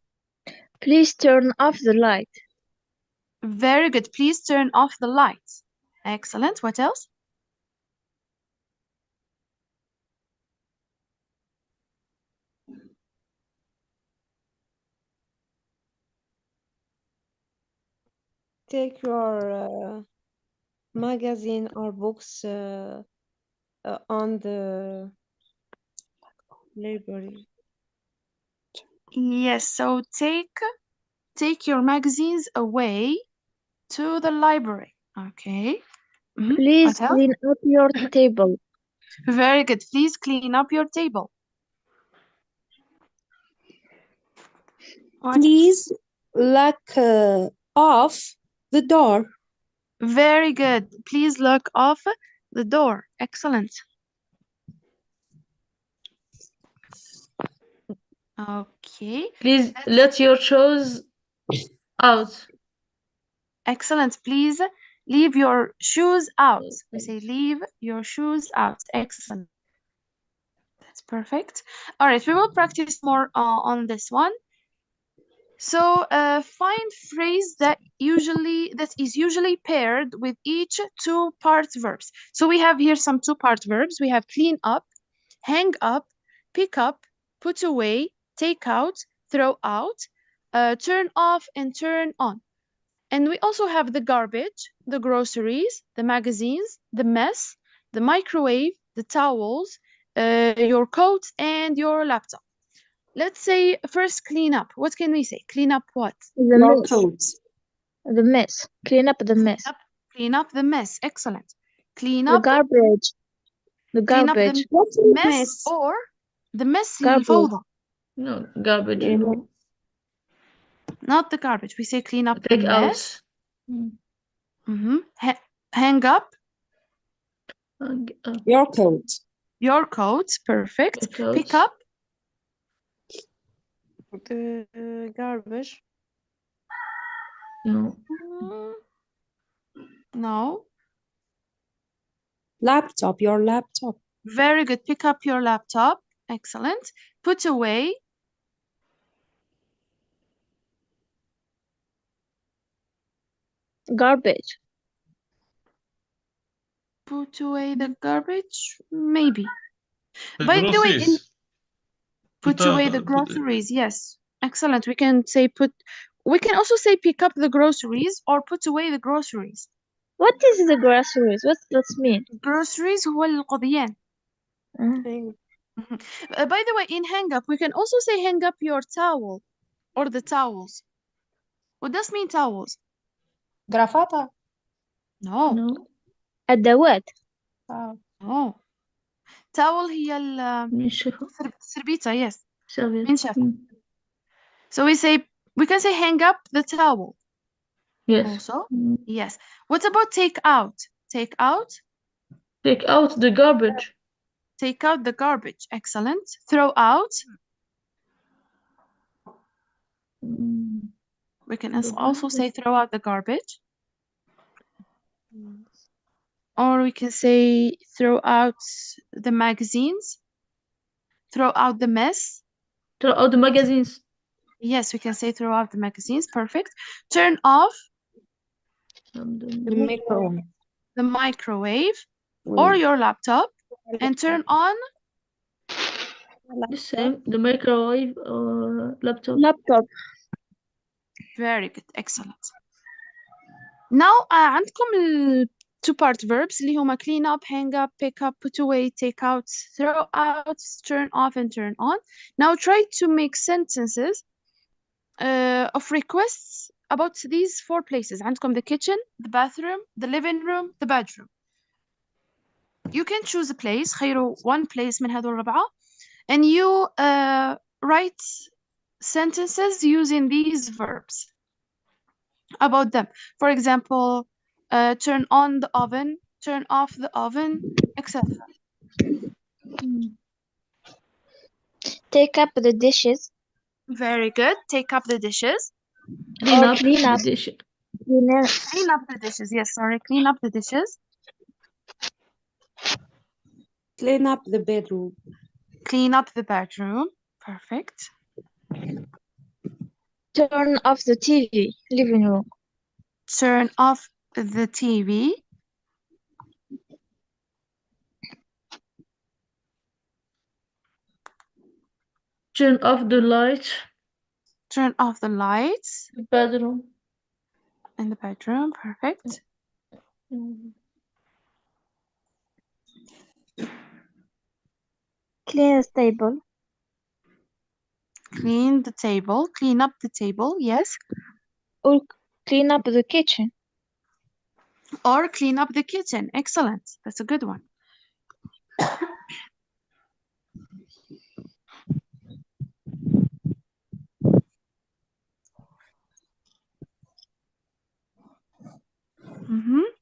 Please turn off the light. Very good. Please turn off the lights. Excellent. What else? Take your magazine or books on the library. Yes, so take your magazines away to the library. Okay. Please What else? clean up your table. Very good. Please clean up your table. What else? Please lock off the door. Very good. Please lock off the door. Excellent. Okay. Please let your shoes out. Excellent. Please leave your shoes out. We say leave your shoes out. Excellent. That's perfect. All right, we will practice more on this one. So find phrase that is usually paired with each two-part verbs. So we have here some two-part verbs. We have clean up, hang up, pick up, put away, take out, throw out, turn off, and turn on. And we also have the garbage, the groceries, the magazines, the mess, the microwave, the towels, your coat, and your laptop. Let's say first clean up. What can we say? Clean up what? The Your mess. coat. The mess. Clean up the mess. Clean up the mess. Excellent. Clean The up garbage. The clean up the garbage. What's a mess mess? or the mess Garbage. الفوضى. No, garbage. Yeah. Not the garbage. We say clean up the Take mess. out. Hang up Your coat. your coat. Perfect. Your Pick coat. up The garbage. No. No. Laptop, your laptop. Very good. Pick up your laptop. Excellent. Put away. Garbage. Put away the garbage. Maybe. The By the way, groceries. put away the groceries. Yes. Excellent. We can also say pick up the groceries or put away the groceries. What is the groceries? What does it mean? Groceries هو القضيان. By the way, in hang up, we can also say hang up your towel or the towels. What does mean towels? Grafata. No. No. أدوات. No. towel هي منشفة. السربيتة. Yes. Serviette. منشفة. So we can say hang up the towel. Yes. Also. Yes. What about take out? Take out? Take out the garbage. Take out the garbage. Excellent. Throw out? We can also say throw out the garbage. Or we can say throw out the magazines. Throw out the mess. Throw out the magazines. Yes, we can say throw out the magazines. Perfect. Turn off the microwave or your laptop and turn on the same, the microwave or laptop. Very good. Excellent. Now عندكم ال two part verbs اللي هما clean up, hang up, pick up, put away, take out, throw out, turn off and turn on. Now try to make sentences of requests about these four places. عندكم the kitchen, the bathroom, the living room, the bedroom. You can choose a place. خيروا one place من هذول الأربعة and you write sentences using these verbs about them. For example, turn on the oven, turn off the oven, etc. Take up the dishes. Very good. Take up the dishes. Clean Or up the dishes. Clean up the dishes. Yes, sorry. Clean up the dishes. Clean up the bedroom. Clean up the bedroom. Perfect. Turn off the TV. Living room. Turn off the TV. Turn off the lights. Turn off the lights. The bedroom. In the bedroom. Perfect. Clean the table. Clean the table. Clean up the table. Yes. Or clean up the kitchen. Or clean up the kitchen. Excellent. That's a good one.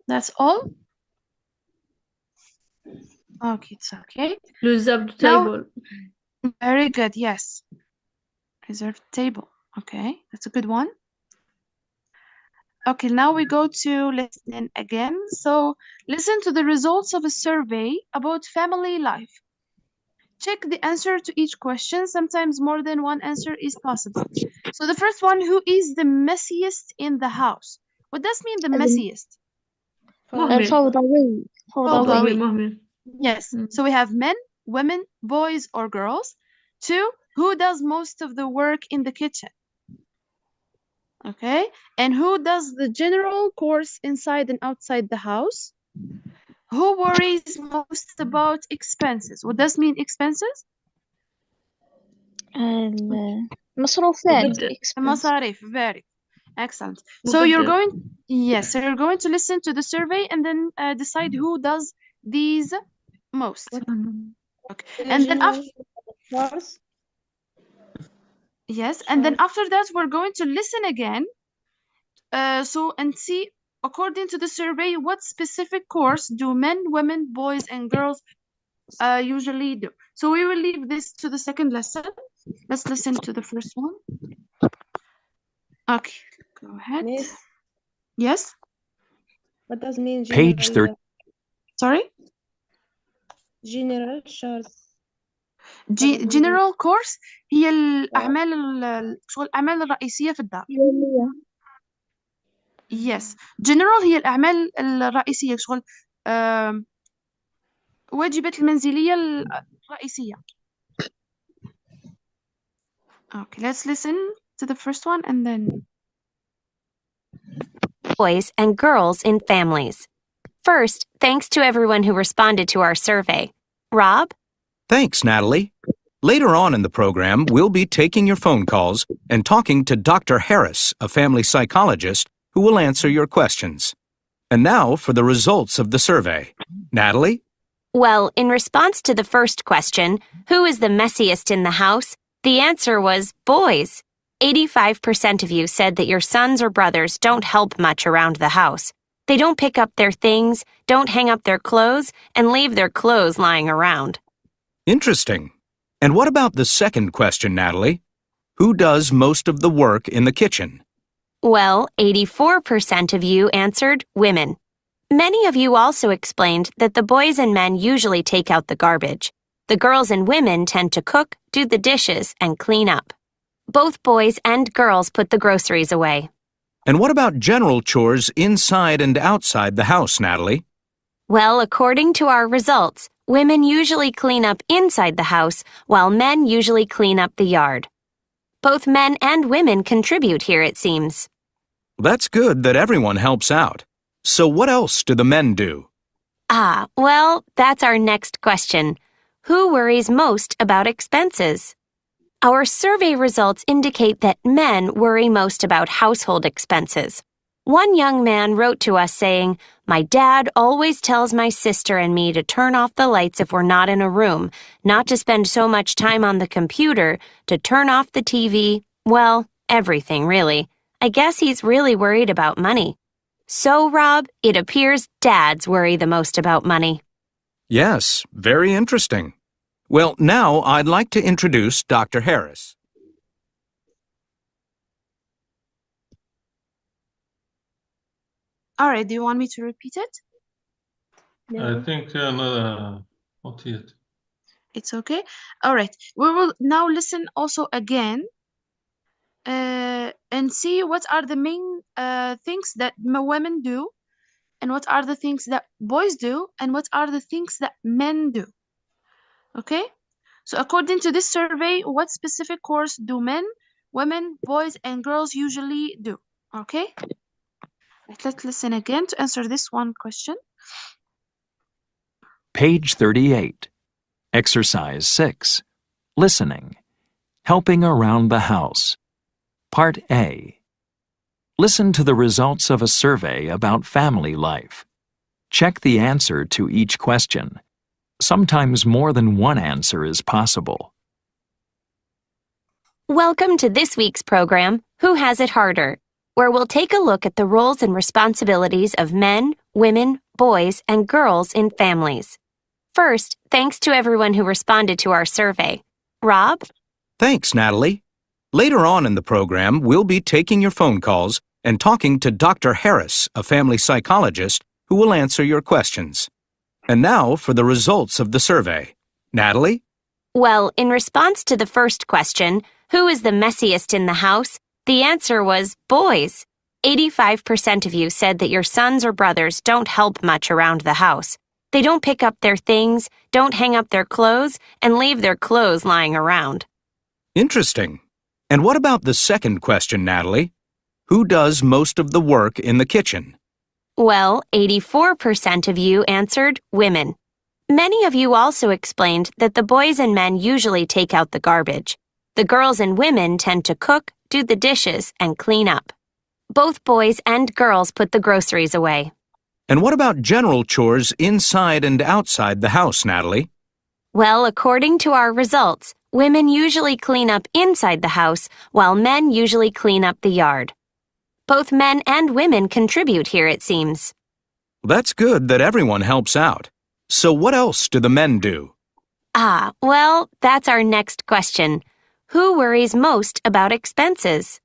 That's all. Okay, it's okay. Reserve the table. Very good. Yes. Reserve the table. Okay, that's a good one. Okay, now we go to listening again. So listen to the results of a survey about family life. Check the answer to each question. Sometimes more than one answer is possible. So the first one, who is the messiest in the house? What does mean the messiest? الفوضوي. فوضوي. Yes. So we have men, women, boys, or girls. Two, who does most of the work in the kitchen? Okay. And who does the general course inside and outside the house? Who worries most about expenses? What does mean expenses? المصروفات. المصاريف. Very excellent. So you're going to listen to the survey and then decide who does these most. Okay. And then after that we're going to listen again and see according to the survey what specific course do men, women, boys and girls usually do. So we will leave this to the second lesson. Let's listen to the first one. Okay, go ahead. Miss, Yes. What does mean Page general 30. Sorry? general chores? What does it mean? General course هي الأعمال شغل الأعمال الرئيسية في الدار. يومية. Yes. General هي الأعمال الرئيسية شغل واجبات المنزلية الرئيسية. Okay, let's listen to the first one and then. Boys and girls in families. First, thanks to everyone who responded to our survey. Rob? Thanks, Natalie. Later on in the program, we'll be taking your phone calls and talking to Dr. Harris, a family psychologist, who will answer your questions. And now for the results of the survey. Natalie? Well, in response to the first question, who is the messiest in the house? The answer was boys. 85% of you said that your sons or brothers don't help much around the house. They don't pick up their things, don't hang up their clothes, and leave their clothes lying around. Interesting. And what about the second question, Natalie? Who does most of the work in the kitchen? Well, 84% of you answered women. Many of you also explained that the boys and men usually take out the garbage. The girls and women tend to cook, do the dishes, and clean up. Both boys and girls put the groceries away. And what about general chores inside and outside the house, Natalie? Well, according to our results, women usually clean up inside the house, while men usually clean up the yard. Both men and women contribute here, it seems. That's good that everyone helps out. So what else do the men do? Well, that's our next question. Who worries most about expenses? Our survey results indicate that men worry most about household expenses. One young man wrote to us saying, "My dad always tells my sister and me to turn off the lights if we're not in a room, not to spend so much time on the computer, to turn off the TV, well, everything really. I guess he's really worried about money." So, Rob, it appears dads worry the most about money. Yes, very interesting. Well, now I'd like to introduce Dr. Harris. All right, do you want me to repeat it? I think not yet. It's okay. All right, we will now listen also again and see what are the main things that women do, and what are the things that boys do, and what are the things that men do. Okay? So according to this survey, what specific chores do men, women, boys, and girls usually do? Okay? Let's listen again to answer this one question. Page 38. Exercise 6. Listening. Helping around the house. Part A. Listen to the results of a survey about family life. Check the answer to each question. Sometimes more than one answer is possible. Welcome to this week's program, Who Has It Harder?, where we'll take a look at the roles and responsibilities of men, women, boys, and girls in families. First, thanks to everyone who responded to our survey. Rob? Thanks, Natalie. Later on in the program, we'll be taking your phone calls and talking to Dr. Harris, a family psychologist, who will answer your questions. And now for the results of the survey. Natalie? Well, in response to the first question, who is the messiest in the house? The answer was boys. 85% of you said that your sons or brothers don't help much around the house. They don't pick up their things, don't hang up their clothes, and leave their clothes lying around. Interesting. And what about the second question, Natalie? Who does most of the work in the kitchen? Well, 84% of you answered women. Many of you also explained that the boys and men usually take out the garbage. The girls and women tend to cook, do the dishes, and clean up. Both boys and girls put the groceries away. And what about general chores inside and outside the house, Natalie? Well, according to our results, women usually clean up inside the house, while men usually clean up the yard. Both men and women contribute here, it seems. That's good that everyone helps out. So what else do the men do? Well, that's our next question. Who worries most about expenses?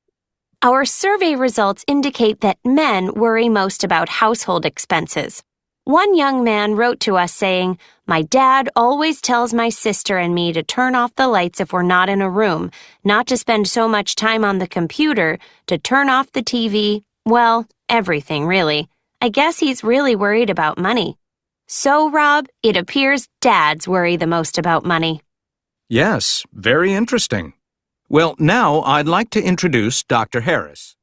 Our survey results indicate that men worry most about household expenses. One young man wrote to us saying, "My dad always tells my sister and me to turn off the lights if we're not in a room, not to spend so much time on the computer, to turn off the TV, well, everything really. I guess he's really worried about money." So, Rob, it appears dads worry the most about money. Yes, very interesting. Well, now I'd like to introduce Dr. Harris.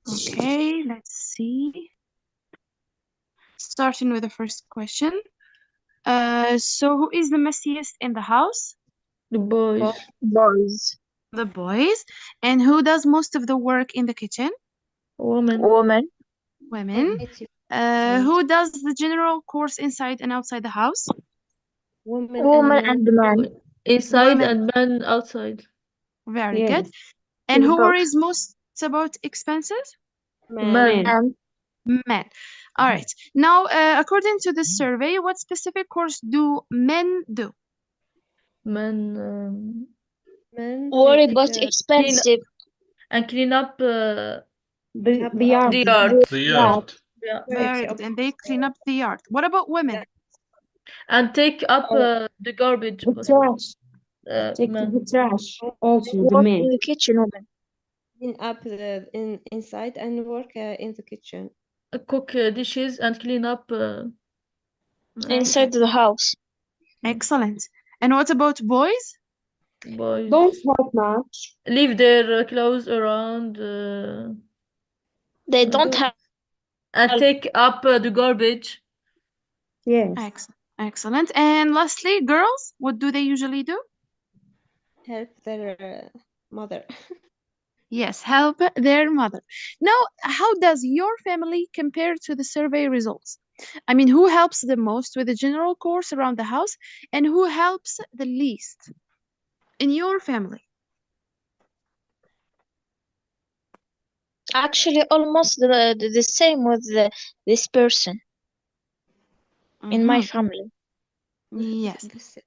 Okay, let's see. Starting with the first question. So who is the messiest in the house? The boys. Boys. The boys. And who does most of the work in the kitchen? Woman. Women. Women. 80%. Who does the general course inside and outside the house? Women Women and and men. Woman. Inside Women. and men outside. Very men. good. Yes. And who Both. worries most about expenses? The man. Men. And Men. All right. Now, according to this survey, what specific course do men do? Men Men worry take about clean expensive. and clean up the yard. the yard. The yard. Yeah. Very good. And they clean up the yard. What about women? And take up the garbage. The trash. Take Men. the trash. Also, the Work men. in the kitchen, women. clean up inside and work in the kitchen. Cook dishes and clean up. Very Inside good. the house. Excellent. And what about boys? Boys Don't help much. leave their clothes around They don't Don't have and take up the garbage. Yes. Excellent. And lastly, girls, what do they usually do? help their mother. Yes, help their mother. Now, how does your family compare to the survey results? I mean, who helps the most with the general course around the house and who helps the least in your family? actually almost the same with this person in my family. Yes. This-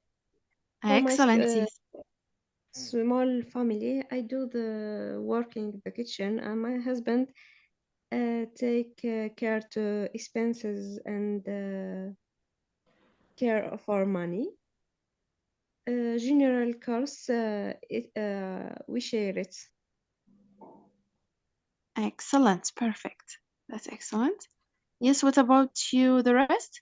For my Excellent. Yes. small family, I do the work in the kitchen, and my husband take care to expenses and care of our money. General course, we share it. Excellent. Perfect. That's excellent. Yes, what about you, the rest?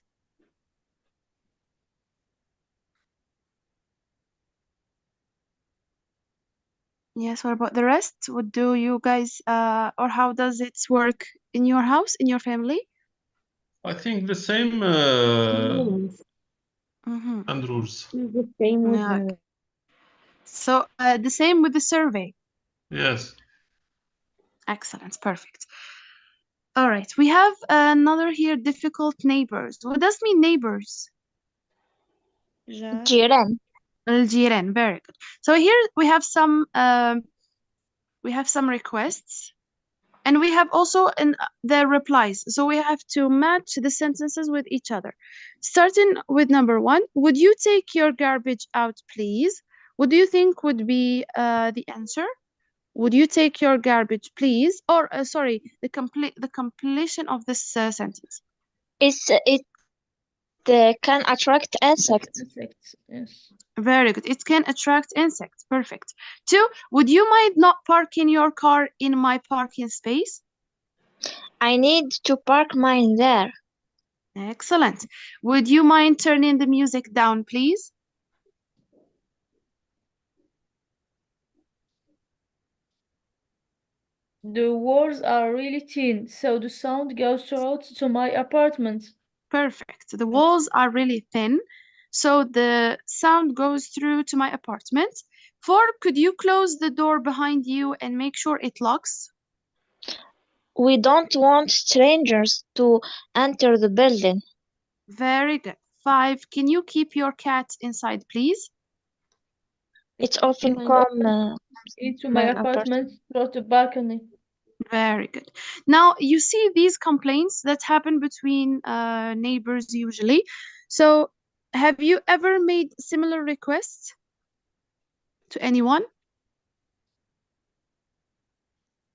Yes, what about the rest? What do you guys, or how does it work in your house, in your family? I think the same, Yes. Andrews. The same with Yeah. So the same with the survey. Yes. Excellent, perfect. All right, we have another here, difficult neighbors. What does mean neighbors? جيران. الجيران, very good. So here we have some requests, and we have also the replies. So we have to match the sentences with each other. Starting with number one, would you take your garbage out, please? What do you think would be the answer? Would you take your garbage, please? Or sorry, the completion of this sentence. It can attract insects. Insects, yes. Very good. It can attract insects. Perfect. Two, would you mind not parking your car in my parking space? I need to park mine there. Excellent. Would you mind turning the music down, please? The walls are really thin, so the sound goes throughout to my apartment. Perfect. The walls are really thin, so the sound goes through to my apartment. Four, could you close the door behind you and make sure it locks? We don't want strangers to enter the building. Very good. Five, can you keep your cat inside, please? It often And comes into my my apartment. apartment through the balcony. Very good. Now, you see these complaints that happen between neighbors usually. So, Have you ever made similar requests to anyone?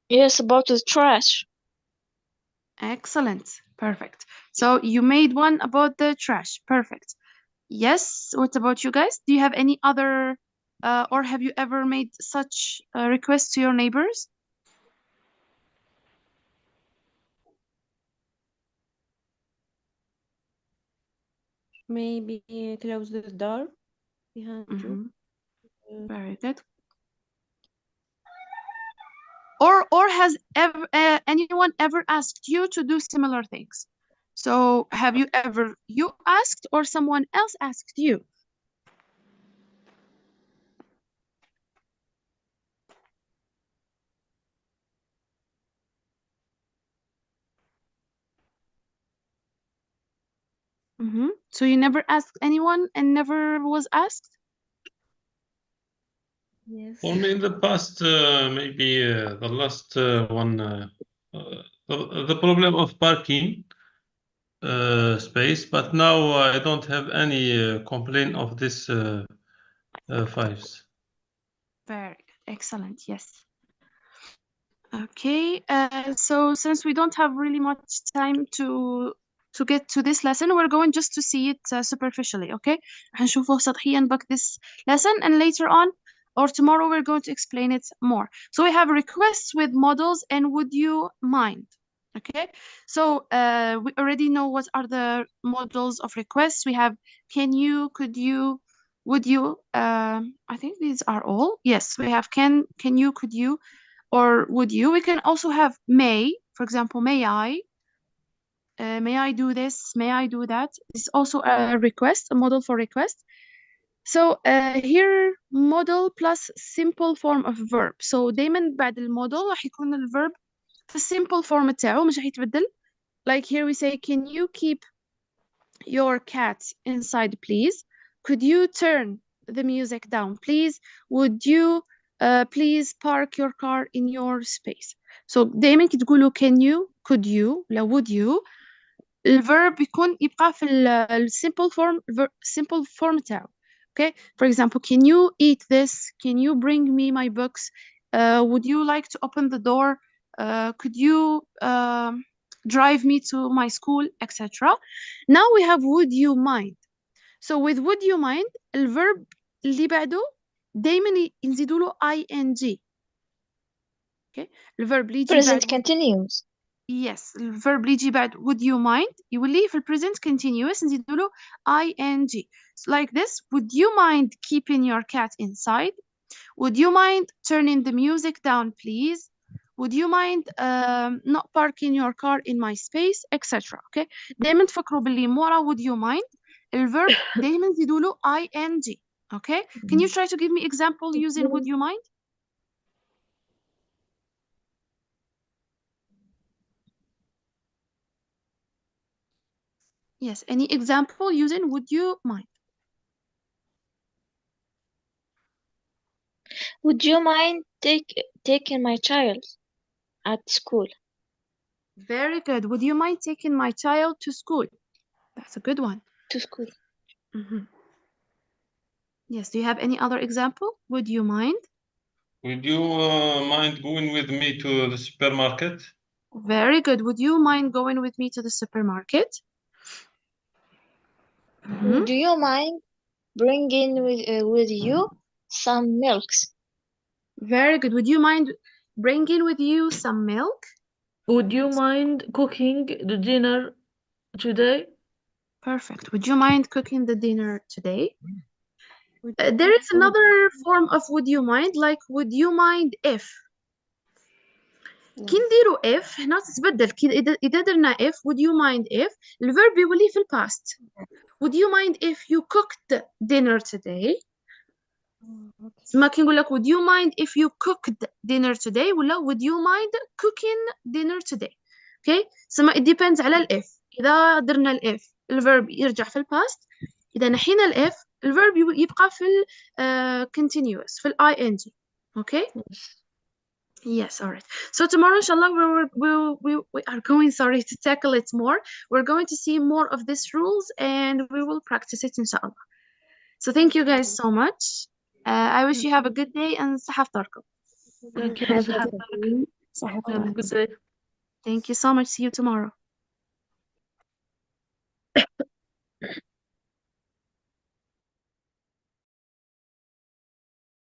Yes, about the trash. Excellent. Perfect. So you made one about the trash. Perfect. Yes. What about you guys? Do you have any other, or have you ever made such requests to your neighbors? Maybe close the door behind you. Very good. Or has anyone ever asked you to do similar things? So have you ever you asked or someone else asked you? So you never asked anyone and never was asked? Yes. For me, in the past, maybe the last one, the problem of parking space, but now I don't have any complaint of this fives. Very good. Excellent. Yes. Okay. So since we don't have really much time to get to this lesson, we're going just to see it superficially. Okay. هنشوفه سطحيا back this lesson, and later on or tomorrow we're going to explain it more. So we have requests with models and would you mind? Okay. So we already know what are the models of requests. We have can you, could you, would you. I think these are all. Yes, we have can you, could you, or would you. We can also have may, for example, may I do this, may I do that. It's also a request, a model for request. So here model plus simple form of verb. So دايما بعد المودel راح يكون الverb في simple form تاعو مش راح يتبدل. Like here we say can you keep your cat inside please? Could you turn the music down please? Would you please park your car in your space? So دايما كي تقولوا can you, could you, لا would you, الverb يبقى في simple form, simple form تاعو. Okay, for example, can you eat this? Can you bring me my books? Would you like to open the door? Could you drive me to my school, etc. Now we have would you mind. So with would you mind الverb اللي بعده دايما نزيدوا له ing. Okay, الverb اللي يجي Present بعد continuous. yes الverb اللي يجي بعد would you mind يولي في present continuous نزيدوا له ing. So like this, would you mind keeping your cat inside? Would you mind turning the music down please? Would you mind not parking your car in my space, etc. Okay, دايما تفكروا باللي مورا would you mind الverb دايما نزيدوا له ing. Okay, can you try to give me example using would you mind? Yes, any example using would you mind? Would you mind taking my child at school? Very good. Would you mind taking my child to school? That's a good one. To school. Yes, do you have any other example? Would you mind? Would you mind going with me to the supermarket? Very good. Would you mind going with me to the supermarket? Do you mind bringing with you some milks? Very good. Would you mind bringing with you some milk? Would you mind cooking the dinner today? Perfect. Would you mind cooking the dinner today? There is another form of would you mind, like would you mind if. كي نديرو if هنا تتبدل إذا درنا if would you mind if الverb يولي في الباست. Would you mind if you cooked dinner today? ما كي نقول لك would you mind if you cooked dinner today ولا would you mind cooking dinner today. Okay, so it depends على الإف. إذا درنا الإف الverb يرجع في الباست. إذا نحينا الإف الverb يبقى في continuous في ing. Okay. Yes, all right. So tomorrow, inshallah, we are going, sorry, to tackle it more. We're going to see more of these rules and we will practice it, inshallah. So thank you guys so much. I wish you have a good day and صحة Thank you, Have a Sahab. good day. Have a good day. Thank you so much. See you tomorrow.